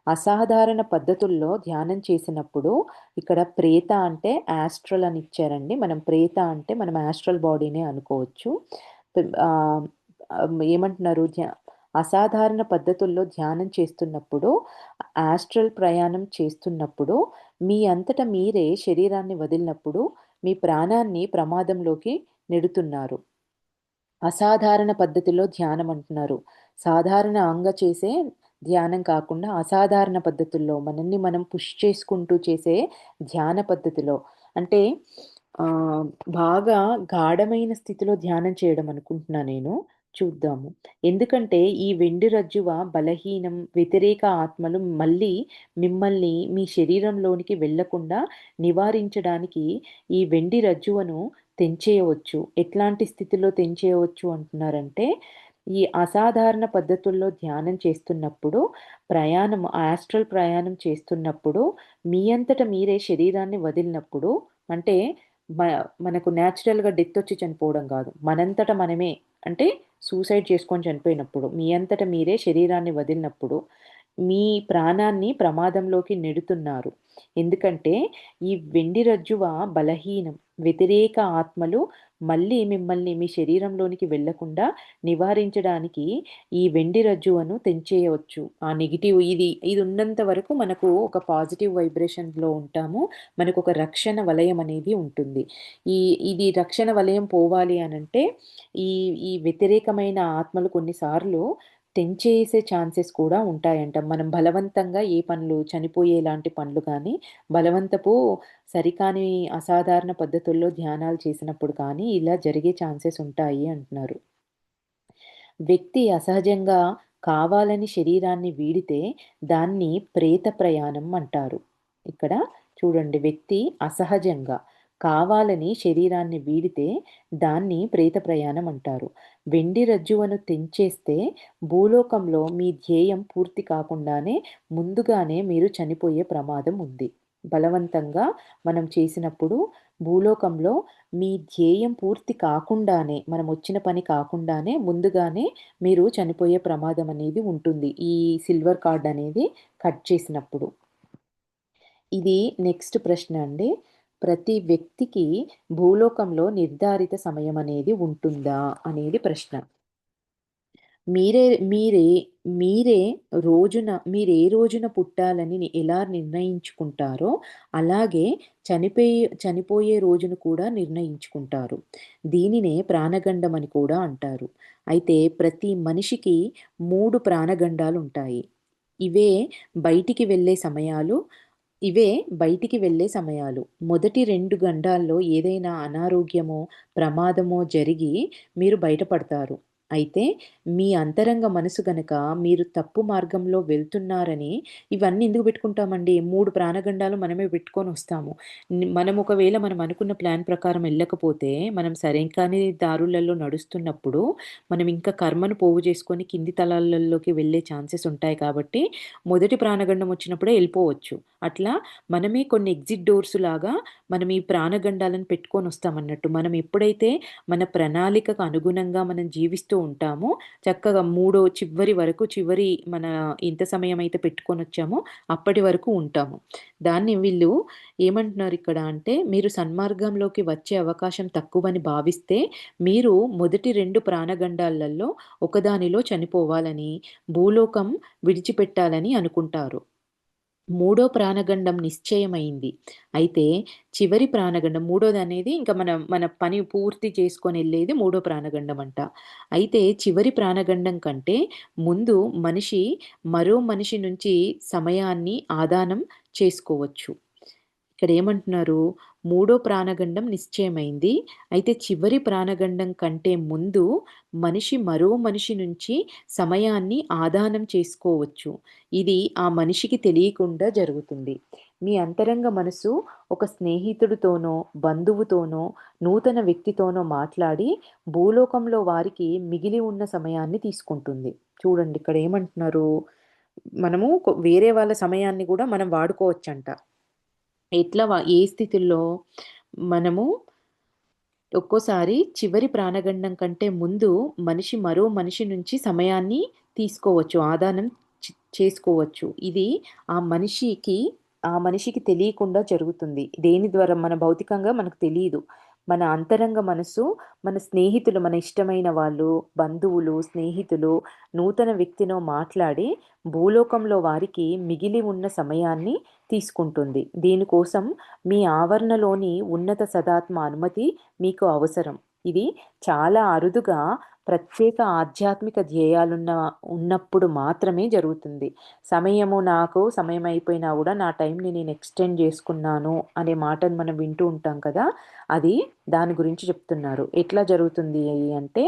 అసాధారణ పద్ధతుల్లో ధ్యానం చేసినప్పుడు ఇక్కడ ప్రేత అంటే యాస్ట్రల్ అని ఇచ్చారండి. మనం ప్రేత అంటే మనం యాస్ట్రల్ బాడీనే అనుకోవచ్చు. ఆహ్, ఏమంటున్నారు అసాధారణ పద్ధతుల్లో ధ్యానం చేస్తున్నప్పుడు, యాస్ట్రల్ ప్రయాణం చేస్తున్నప్పుడు, మీ అంతట మీరే శరీరాన్ని వదిలినప్పుడు, మీ ప్రాణాన్ని ప్రమాదంలోకి నెడుతున్నారు. అసాధారణ పద్ధతిలో ధ్యానం అంటున్నారు. సాధారణంగా చేసే ధ్యానం కాకుండా అసాధారణ పద్ధతుల్లో మనల్ని మనం పుష్ చేసుకుంటూ చేసే ధ్యాన పద్ధతిలో అంటే ఆహ్, బాగా గాఢమైన స్థితిలో ధ్యానం చేయడం అనుకుంటున్నా నేను. చూద్దాము. ఎందుకంటే ఈ వెండి రజ్జువ బలహీనం, వ్యతిరేక ఆత్మలు మళ్ళీ మిమ్మల్ని మీ శరీరంలోనికి వెళ్ళకుండా నివారించడానికి ఈ వెండి రజ్జువను తెంచేయవచ్చు. ఎట్లాంటి స్థితిలో తెంచేయవచ్చు అంటున్నారంటే, ఈ అసాధారణ పద్ధతుల్లో ధ్యానం చేస్తున్నప్పుడు, యాస్ట్రల్ ప్రయాణం చేస్తున్నప్పుడు, మీ అంతట మీరే శరీరాన్ని వదిలినప్పుడు అంటే మ మనకు న్యాచురల్‌గా డెత్ ఒచ్చి చనిపోవడం గాదు. మనంతట మనమే అంటే సూసైడ్ చేసుకొని చనిపోయినప్పుడు, మీ అంతట మీరే శరీరాన్ని వదిలినప్పుడు, మీ ప్రాణాన్ని ప్రమాదంలోకి నెడుతున్నారు. ఎందుకంటే, ఈ వెండి రజ్జువ బలహీనం. వ్యతిరేక ఆత్మలు మళ్ళీ మిమ్మల్ని మీ శరీరంలోనికి వెళ్ళకుండా నివారించడానికి ఈ వెండి రజ్జువను తెంచేయవచ్చు. ఆ నెగెటివ్ ఇది ఉన్నంత వరకు మనకు ఒక పాజిటివ్ వైబ్రేషన్‌లో ఉంటాము. మనకొక రక్షణ వలయం అనేది ఉంటుంది. ఈ ఇది రక్షణ వలయం పోవాలి అనంటే ఈ ఈ వ్యతిరేకమైన ఆత్మలు కొన్నిసార్లు తెంచేసే ఛాన్సెస్ కూడా ఉంటాయంట. మనం బలవంతంగా ఏ పనులు చనిపోయేలాంటి పనులు గానీ, బలవంతపు సరికాని అసాధారణ పద్ధతుల్లో ధ్యానాలు చేసినప్పుడు కానీ, ఇలా జరిగే ఛాన్సెస్ ఉంటాయి అంటున్నారు. వ్యక్తి అసహజంగా కావాలని శరీరాన్ని వీడితే దాన్ని ప్రేత ప్రయాణం అంటారు. ఇక్కడ చూడండి వ్యక్తి అసహజంగా కావాలని శరీరాన్ని వీడితే దాన్ని ప్రేత ప్రయాణం అంటారు. వెండి రజ్జువను తెంచేస్తే భూలోకంలో మీ ధ్యేయం పూర్తి కాకుండానే ముందుగానే మీరు చనిపోయే ప్రమాదం ఉంది. బలవంతంగా మనం చేసినప్పుడు భూలోకంలో మీ ధ్యేయం పూర్తి కాకుండానే, మనమొచ్చిన పని కాకుండానే ముందుగానే మీరు చనిపోయే ప్రమాదం అనేది ఉంటుంది. ఈ సిల్వర్ కార్డ్ అనేది కట్ చేసినప్పుడు. ఇది నెక్స్ట్ ప్రశ్న అండి. ప్రతి వ్యక్తికి భూలోకంలో నిర్ధారిత సమయం అనేది ఉంటుందా? అనేది ప్రశ్న. మీరే మీరే మీరే మీరే రోజున పుట్టాలని ఎలా నిర్ణయించుకుంటారో, అలాగే చనిపోయే రోజును కూడా నిర్ణయించుకుంటారు. దీనినే ప్రాణగండం అని కూడా అంటారు. అయితే ప్రతి మనిషికి 3 ప్రాణగండాలుంటాయి. ఇవే బయటికి వెళ్ళే సమయాలు ఇవే బయటికి వెళ్ళే సమయాలు. మొదటి 2 గండాల్లో ఏదైనా అనారోగ్యమో, ప్రమాదమో జరిగి మీరు బయటపడతారు. అయితే మీ అంతరంగ మనసు గనక మీరు తప్పు మార్గంలో వెళ్తున్నారని ఇవన్నీ ఎందుకు పెట్టుకుంటామండి? 3 ప్రాణగండాలు మనమే పెట్టుకొనొస్తాము. మనం ఒకవేళ మనం అనుకున్న ప్లాన్ ప్రకారం ఎళ్ళకపోతే, మనం సరైకాని దారులలో నడుస్తున్నప్పుడు, మనం ఇంకా కర్మను పోగు చేసుకొని కింది తలాలలోకి వెళ్ళే ఛాన్సెస్ ఉంటాయి కాబట్టి, మొదటి ప్రాణగండం వచ్చినప్పుడే ఎళ్ళిపోవచ్చు. అట్లా మనమే కొన్ని ఎగ్జిట్ డోర్స్ లాగా మనం ఈ ప్రాణగండాలను పెట్టుకొనొస్తామన్నట్టు. మనం ఎప్పుడైతే మన ప్రణాళికకు అనుగుణంగా మనం జీవిస్తూ ఉంటామో, చక్కగా మూడో చివరి వరకు మన ఎంత సమయం అయితే పెట్టుకొని వచ్చామో అప్పటి వరకు ఉంటాము. దాన్ని వీళ్ళు ఏమంటున్నారు ఇక్కడ అంటే, మీరు సన్మార్గంలోకి వచ్చే అవకాశం తక్కువని భావిస్తే మీరు మొదటి 2 ప్రాణగండాలలో ఒకదానిలో చనిపోవాలని, భూలోకం విడిచిపెట్టాలని అనుకుంటారు. మూడో ప్రాణగండం నిశ్చయమైంది. అయితే చివరి ప్రాణగండం మూడోదనేది ఇంక మన పని పూర్తి చేసుకొనెళ్ళేది మూడో ప్రాణగండం అంట. అయితే చివరి ప్రాణగండం కంటే ముందు మనిషి మరో మనిషి నుంచి సమయాన్ని ఆదానం చేసుకోవచ్చు. ఇక్కడేమంటున్నారు? మూడో ప్రాణగండం నిశ్చయమైంది. అయితే చివరి ప్రాణగండం కంటే ముందు మనిషి మరో మనిషి నుంచి సమయాన్ని ఆదానం చేసుకోవచ్చు. ఇది ఆ మనిషికి తెలియకుండా జరుగుతుంది. మీ అంతరంగ మనసు ఒక స్నేహితుడితోనో, బంధువుతోనో, నూతన వ్యక్తితోనో మాట్లాడి భూలోకంలో వారికి మిగిలి ఉన్న సమయాన్ని తీసుకుంటుంది. చూడండి ఇక్కడేమంటున్నారు? మనము వేరే వాళ్ళ సమయాన్ని గూడా మనం వాడుకోవచ్చంట. ఏ స్థితిలో మనము ఒక్కోసారి చివరి ప్రాణగండం కంటే ముందు మనిషి మరో మనిషి నుంచి సమయాన్ని తీసుకోవచ్చు. ఆదానం చేసుకోవచ్చు. ఇది ఆ మనిషికి ఆ మనిషికి తెలియకుండా జరుగుతుంది. దేని ద్వారా మన భౌతికంగా మనకు తెలీదు. మన అంతరంగ మనసు మన స్నేహితులు, మన ఇష్టమైన వాళ్ళు, బంధువులు, స్నేహితులు, నూతన వ్యక్తినో మాట్లాడి భూలోకంలో వారికి మిగిలి ఉన్న సమయాన్ని తీసుకుంటుంది. దీనికోసం మీ ఆవరణలోని ఉన్నత సదాత్మ అనుమతి మీకు అవసరం. ఇది చాలా అరుదుగా ప్రత్యేక ఆధ్యాత్మిక ఉన్నప్పుడు మాత్రమే జరుగుతుంది. నాకు సమయం అయిపోయినా కూడా నా టైంని నేను ఎక్స్టెండ్ చేసుకున్నాను అనే మాటను మనం వింటూ ఉంటాం కదా! అది దాని గురించి చెప్తున్నారు. ఎట్లా జరుగుతుంది అంటే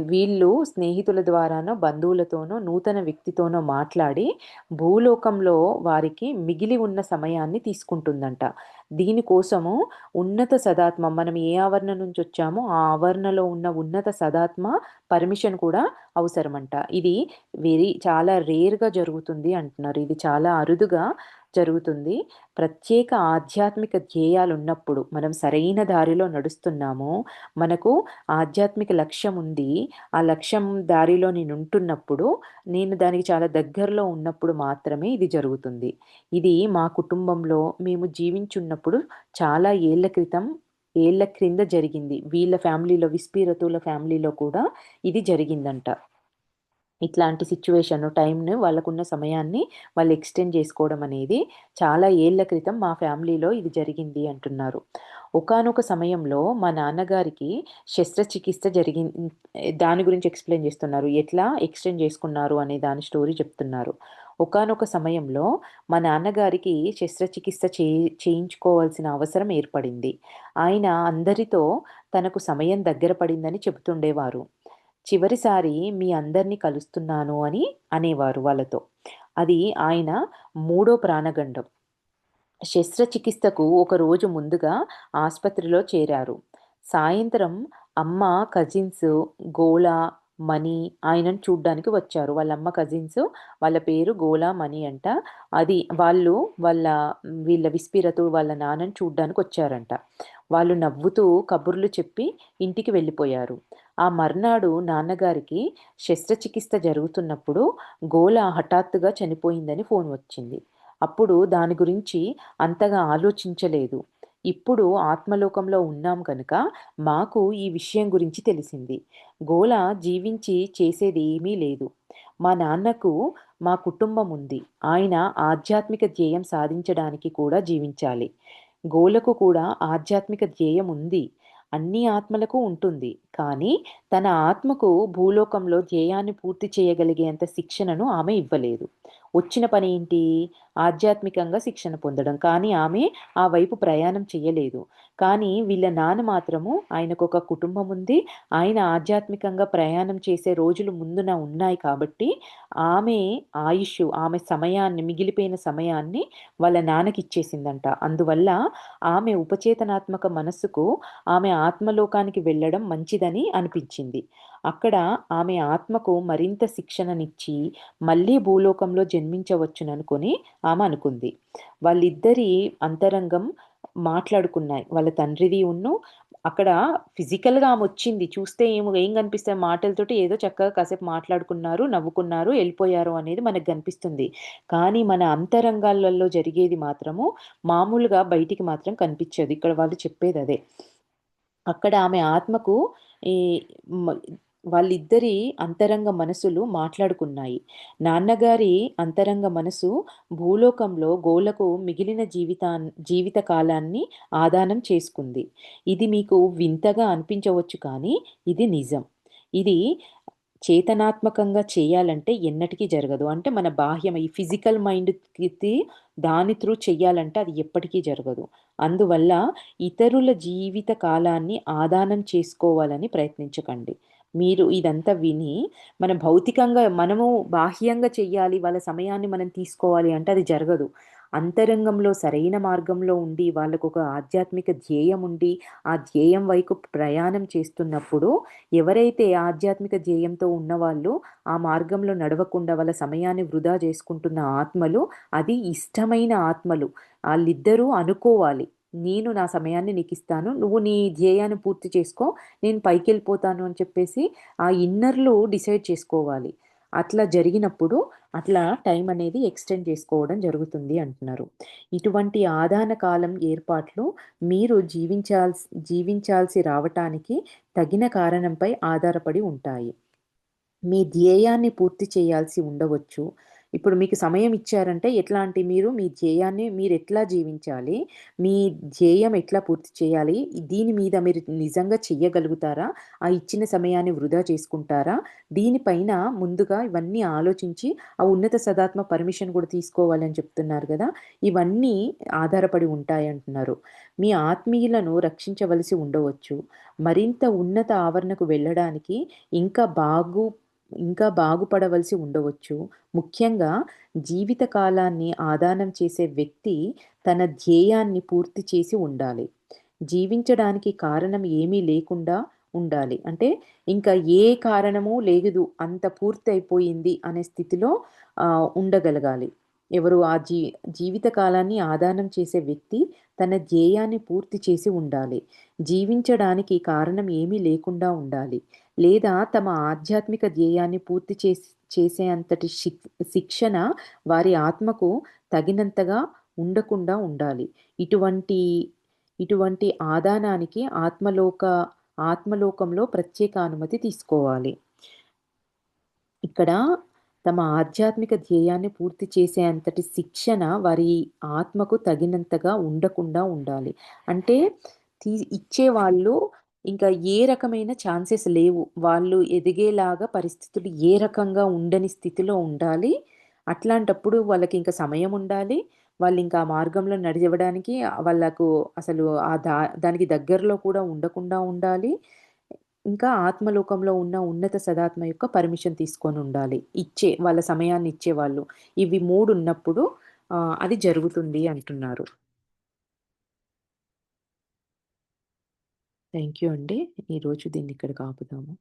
వీళ్ళు స్నేహితుల ద్వారానో, బంధువులతోనో, నూతన వ్యక్తితోనో మాట్లాడి భూలోకంలో వారికి మిగిలి ఉన్న సమయాన్ని తీసుకుంటుందంట. దీనికోసము ఉన్నత సదాత్మ మనం ఏ ఆవరణ నుంచి వచ్చామో ఆ ఆవరణలో ఉన్న ఉన్నత సదాత్మ పర్మిషన్ కూడా అవసరమంట. ఇది చాలా రేర్‌గా జరుగుతుంది అంటున్నారు. ఇది చాలా అరుదుగా జరుగుతుంది. ప్రత్యేక ఆధ్యాత్మిక ధ్యేయాలున్నప్పుడు మనం సరైన దారిలో నడుస్తున్నాము. మనకు ఆధ్యాత్మిక లక్ష్యం ఉంది. ఆ లక్ష్యం దారిలో నేనుంటున్నప్పుడు, నేను దానికి చాలా దగ్గరలో ఉన్నప్పుడు మాత్రమే ఇది జరుగుతుంది. ఇది మా కుటుంబంలో మేము జీవించున్నప్పుడు చాలా ఏళ్ల క్రింద జరిగింది. వీళ్ళ ఫ్యామిలీలో విస్పీరతుల ఫ్యామిలీలో కూడా ఇది జరిగిందంట. ఇట్లాంటి సిట్యుయేషన్ టైంను వాళ్ళకున్న సమయాన్ని వాళ్ళు ఎక్స్టెండ్ చేసుకోవడం అనేది చాలా ఏళ్ల క్రితం మా ఫ్యామిలీలో ఇది జరిగింది అంటున్నారు. ఒకానొక సమయంలో మా నాన్నగారికి శస్త్రచికిత్స దాని గురించి ఎక్స్‌ప్లెయిన్ చేస్తున్నారు. ఎట్లా ఎక్స్టెండ్ చేసుకున్నారు అనే దాని స్టోరీ చెప్తున్నారు. ఒకానొక సమయంలో మా నాన్నగారికి శస్త్రచికిత్స చేయించుకోవాల్సిన అవసరం ఏర్పడింది. ఆయన అందరితో తనకు సమయం దగ్గర పడిందని చెబుతుండేవారు. చివరిసారి మీ అందరిని కలుస్తున్నాను అని అనేవారు వాళ్ళతో. అది ఆయన మూడో ప్రాణగండం. శస్త్రచికిత్సకు ఒక రోజు ముందుగా ఆస్పత్రిలో చేరారు. సాయంత్రం అమ్మ, కజిన్స్, గోల, మణి ఆయనను చూడ్డానికి వచ్చారు. వాళ్ళ అమ్మ కజిన్స్, వాళ్ళ పేరు గోల, మణి అంట. వీళ్ళ విస్పీరతు వాళ్ళ నాన్నని చూడ్డానికి వచ్చారంట. వాళ్ళు నవ్వుతూ కబుర్లు చెప్పి ఇంటికి వెళ్ళిపోయారు. ఆ మర్నాడు నాన్నగారికి శస్త్రచికిత్స జరుగుతున్నప్పుడు గోల హఠాత్తుగా చనిపోయిందని ఫోన్ వచ్చింది. అప్పుడు దాని గురించి అంతగా ఆలోచించలేదు. ఇప్పుడు ఆత్మలోకంలో ఉన్నాం కనుక మాకు ఈ విషయం గురించి తెలిసింది. గోల జీవించి చేసేది ఏమీ లేదు. మా నాన్నకు మా కుటుంబం ఉంది. ఆయన ఆధ్యాత్మిక ధ్యేయం సాధించడానికి కూడా జీవించాలి. గోలకు కూడా ఆధ్యాత్మిక ధ్యేయం ఉంది. అన్ని ఆత్మలకు ఉంటుంది. కానీ తన ఆత్మకు భూలోకంలో ధ్యేయాన్ని పూర్తి చేయగలిగేంత శిక్షణను ఆమె ఇవ్వలేదు. వచ్చిన పని ఏంటి? ఆధ్యాత్మికంగా శిక్షణ పొందడం. కానీ ఆమె ఆ వైపు ప్రయాణం చేయలేదు. కానీ వీళ్ళ నాన్న మాత్రము ఆయనకొక కుటుంబం ఉంది. ఆయన ఆధ్యాత్మికంగా ప్రయాణం చేసే రోజులు ముందున ఉన్నాయి కాబట్టి ఆమె సమయాన్ని మిగిలిపోయిన సమయాన్ని వాళ్ళ నాన్నకిచ్చేసిందంట. అందువల్ల ఆమె ఉపచేతనాత్మక మనస్సుకు ఆమె ఆత్మలోకానికి వెళ్ళడం మంచిదని అనిపించింది. అక్కడ ఆమె ఆత్మకు మరింత శిక్షణనిచ్చి మళ్ళీ భూలోకంలో జన్మించవచ్చుననుకొని ఆమె అనుకుంది. వాళ్ళిద్దరి అంతరంగం మాట్లాడుకున్నాయి. వాళ్ళ తండ్రిది అక్కడ ఫిజికల్‌గా ఆమొచ్చింది. చూస్తే ఏం కనిపిస్తాయి మాటలతోటి ఏదో చక్కగా కాసేపు మాట్లాడుకున్నారు, నవ్వుకున్నారు, ఎళ్ళిపోయారు అనేది మనకు గనిపిస్తుంది. కానీ మన అంతరంగాలలో జరిగేది మాత్రము మామూలుగా బయటికి మాత్రం కనిపిచ్చదు. ఇక్కడ వాళ్ళు చెప్పేదదే. అక్కడ ఆమె ఆత్మకు ఈ మ వాళ్ళిద్దరి అంతరంగ మనసులు మాట్లాడుకున్నాయి. నాన్నగారి అంతరంగ మనసు భూలోకంలో గోలకు మిగిలిన జీవిత కాలాన్ని ఆదానం చేసుకుంది. ఇది మీకు వింతగా అనిపించవచ్చు కానీ ఇది నిజం. ఇది చేతనాత్మకంగా చేయాలంటే ఎన్నటికీ జరగదు. అంటే మన బాహ్యం ఈ ఫిజికల్ మైండ్‌కి దాని త్రూ చెయ్యాలంటే అది ఎప్పటికీ జరగదు. అందువల్ల ఇతరుల జీవిత కాలాన్ని ఆదానం చేసుకోవాలని ప్రయత్నించకండి. మీరు ఇదంతా విని మన భౌతికంగా మనము బాహ్యంగా చెయ్యాలి, వాళ్ళ సమయాన్ని మనం తీసుకోవాలి అంటే అది జరగదు. అంతరంగంలో సరైన మార్గంలో ఉండి, వాళ్ళకొక ఆధ్యాత్మిక ధ్యేయం ఉండి, ఆ ధ్యేయం వైపు ప్రయాణం చేస్తున్నప్పుడు ఎవరైతే ఆధ్యాత్మిక ధ్యేయంతో ఉన్నవాళ్ళు ఆ మార్గంలో నడవకుండా వాళ్ళ సమయాన్ని వృధా చేసుకుంటున్న ఆత్మలు, అది ఇష్టమైన ఆత్మలు. ఆళ్ళిద్దరూ అనుకోవాలి. నేను నా సమయాన్ని నీకిస్తాను. నువ్వు నీ ధ్యేయాన్ని పూర్తి చేసుకో. నేను పైకెళ్ళిపోతాను అని చెప్పేసి ఆ ఇన్నర్‌లు డిసైడ్ చేసుకోవాలి. అట్లా జరిగినప్పుడు అట్లా టైం అనేది ఎక్స్‌టెండ్ చేసుకోవడం జరుగుతుంది అంటున్నారు. ఇటువంటి ఆదాన కాలం ఏర్పాట్లు మీరు జీవించాల్సి రావటానికి తగిన కారణంపై ఆధారపడి ఉంటాయి. మీ ధ్యేయాన్ని పూర్తి చేయాల్సి ఉండవచ్చు. ఇప్పుడు మీకు సమయం ఇచ్చారంటే ఎట్లా మీరు మీ ధ్యేయాన్ని మీరెట్లా జీవించాలి? మీ ధ్యేయం ఎట్లా పూర్తి చేయాలి? దీని మీద మీరు నిజంగా చెయ్యగలుగుతారా? ఆ ఇచ్చిన సమయాన్ని వృధా చేసుకుంటారా? దీనిపైన ముందుగా ఇవన్నీ ఆలోచించి ఆ ఉన్నత సదాత్మ పర్మిషన్ కూడా తీసుకోవాలని చెప్తున్నారు గదా! ఇవన్నీ ఆధారపడి ఉంటాయంటున్నారు. మీ ఆత్మీయులను రక్షించవలసి ఉండవచ్చు. మరింత ఉన్నత ఆవరణకు వెళ్ళడానికి ఇంకా ఇంకా బాగుపడవలసి ఉండవచ్చు. ముఖ్యంగా జీవిత కాలాన్ని ఆదానం చేసే వ్యక్తి తన ధ్యేయాన్ని పూర్తి చేసి ఉండాలి. జీవించడానికి కారణం ఏమీ లేకుండా ఉండాలి. అంటే ఇంకా ఏ కారణము లేదు, అంత పూర్తయిపోయింది అనే స్థితిలో ఉండగలగాలి. ఎవరు జీవిత కాలాన్ని ఆదానం చేసే వ్యక్తి తన ధ్యేయాన్ని పూర్తి చేసి ఉండాలి. జీవించడానికి కారణం ఏమీ లేకుండా ఉండాలి. లేదా తమ ఆధ్యాత్మిక ధ్యేయాన్ని పూర్తి చేసే అంతటి శిక్షణ వారి ఆత్మకు తగినంతగా ఉండకుండా ఉండాలి. ఇటువంటి ఇటువంటి ఆదానానికి ఆత్మలోకంలో ప్రత్యేక అనుమతి తీసుకోవాలి. ఇక్కడ తమ ఆధ్యాత్మిక ధ్యేయాన్ని పూర్తి చేసే అంతటి శిక్షణ వారి ఆత్మకు తగినంతగా ఉండకుండా ఉండాలి. అంటే ఇచ్చేవాళ్ళు ఇంకా ఏ రకమైన ఛాన్సెస్ లేవు. వాళ్ళు ఎదిగేలాగా పరిస్థితులు ఏ రకంగా ఉండని స్థితిలో ఉండాలి. అట్లాంటప్పుడు వాళ్ళకింక సమయం ఉండాలి. వాళ్ళింకా ఆ మార్గంలో నడవడానికి వాళ్ళకు అసలు దానికి దగ్గరలో కూడా ఉండకుండా ఉండాలి. ఇంకా ఆత్మలోకంలో ఉన్న ఉన్నత సదాత్మ యొక్క పర్మిషన్ తీసుకొనుండాలి. వాళ్ళ సమయాన్ని ఇచ్చేవాళ్ళు. ఇవి 3 ఉన్నప్పుడు అది జరుగుతుంది అంటున్నారు. థాంక్ యూ అండి. ఈరోజు దీన్ని ఇక్కడికి ఆపుదాము.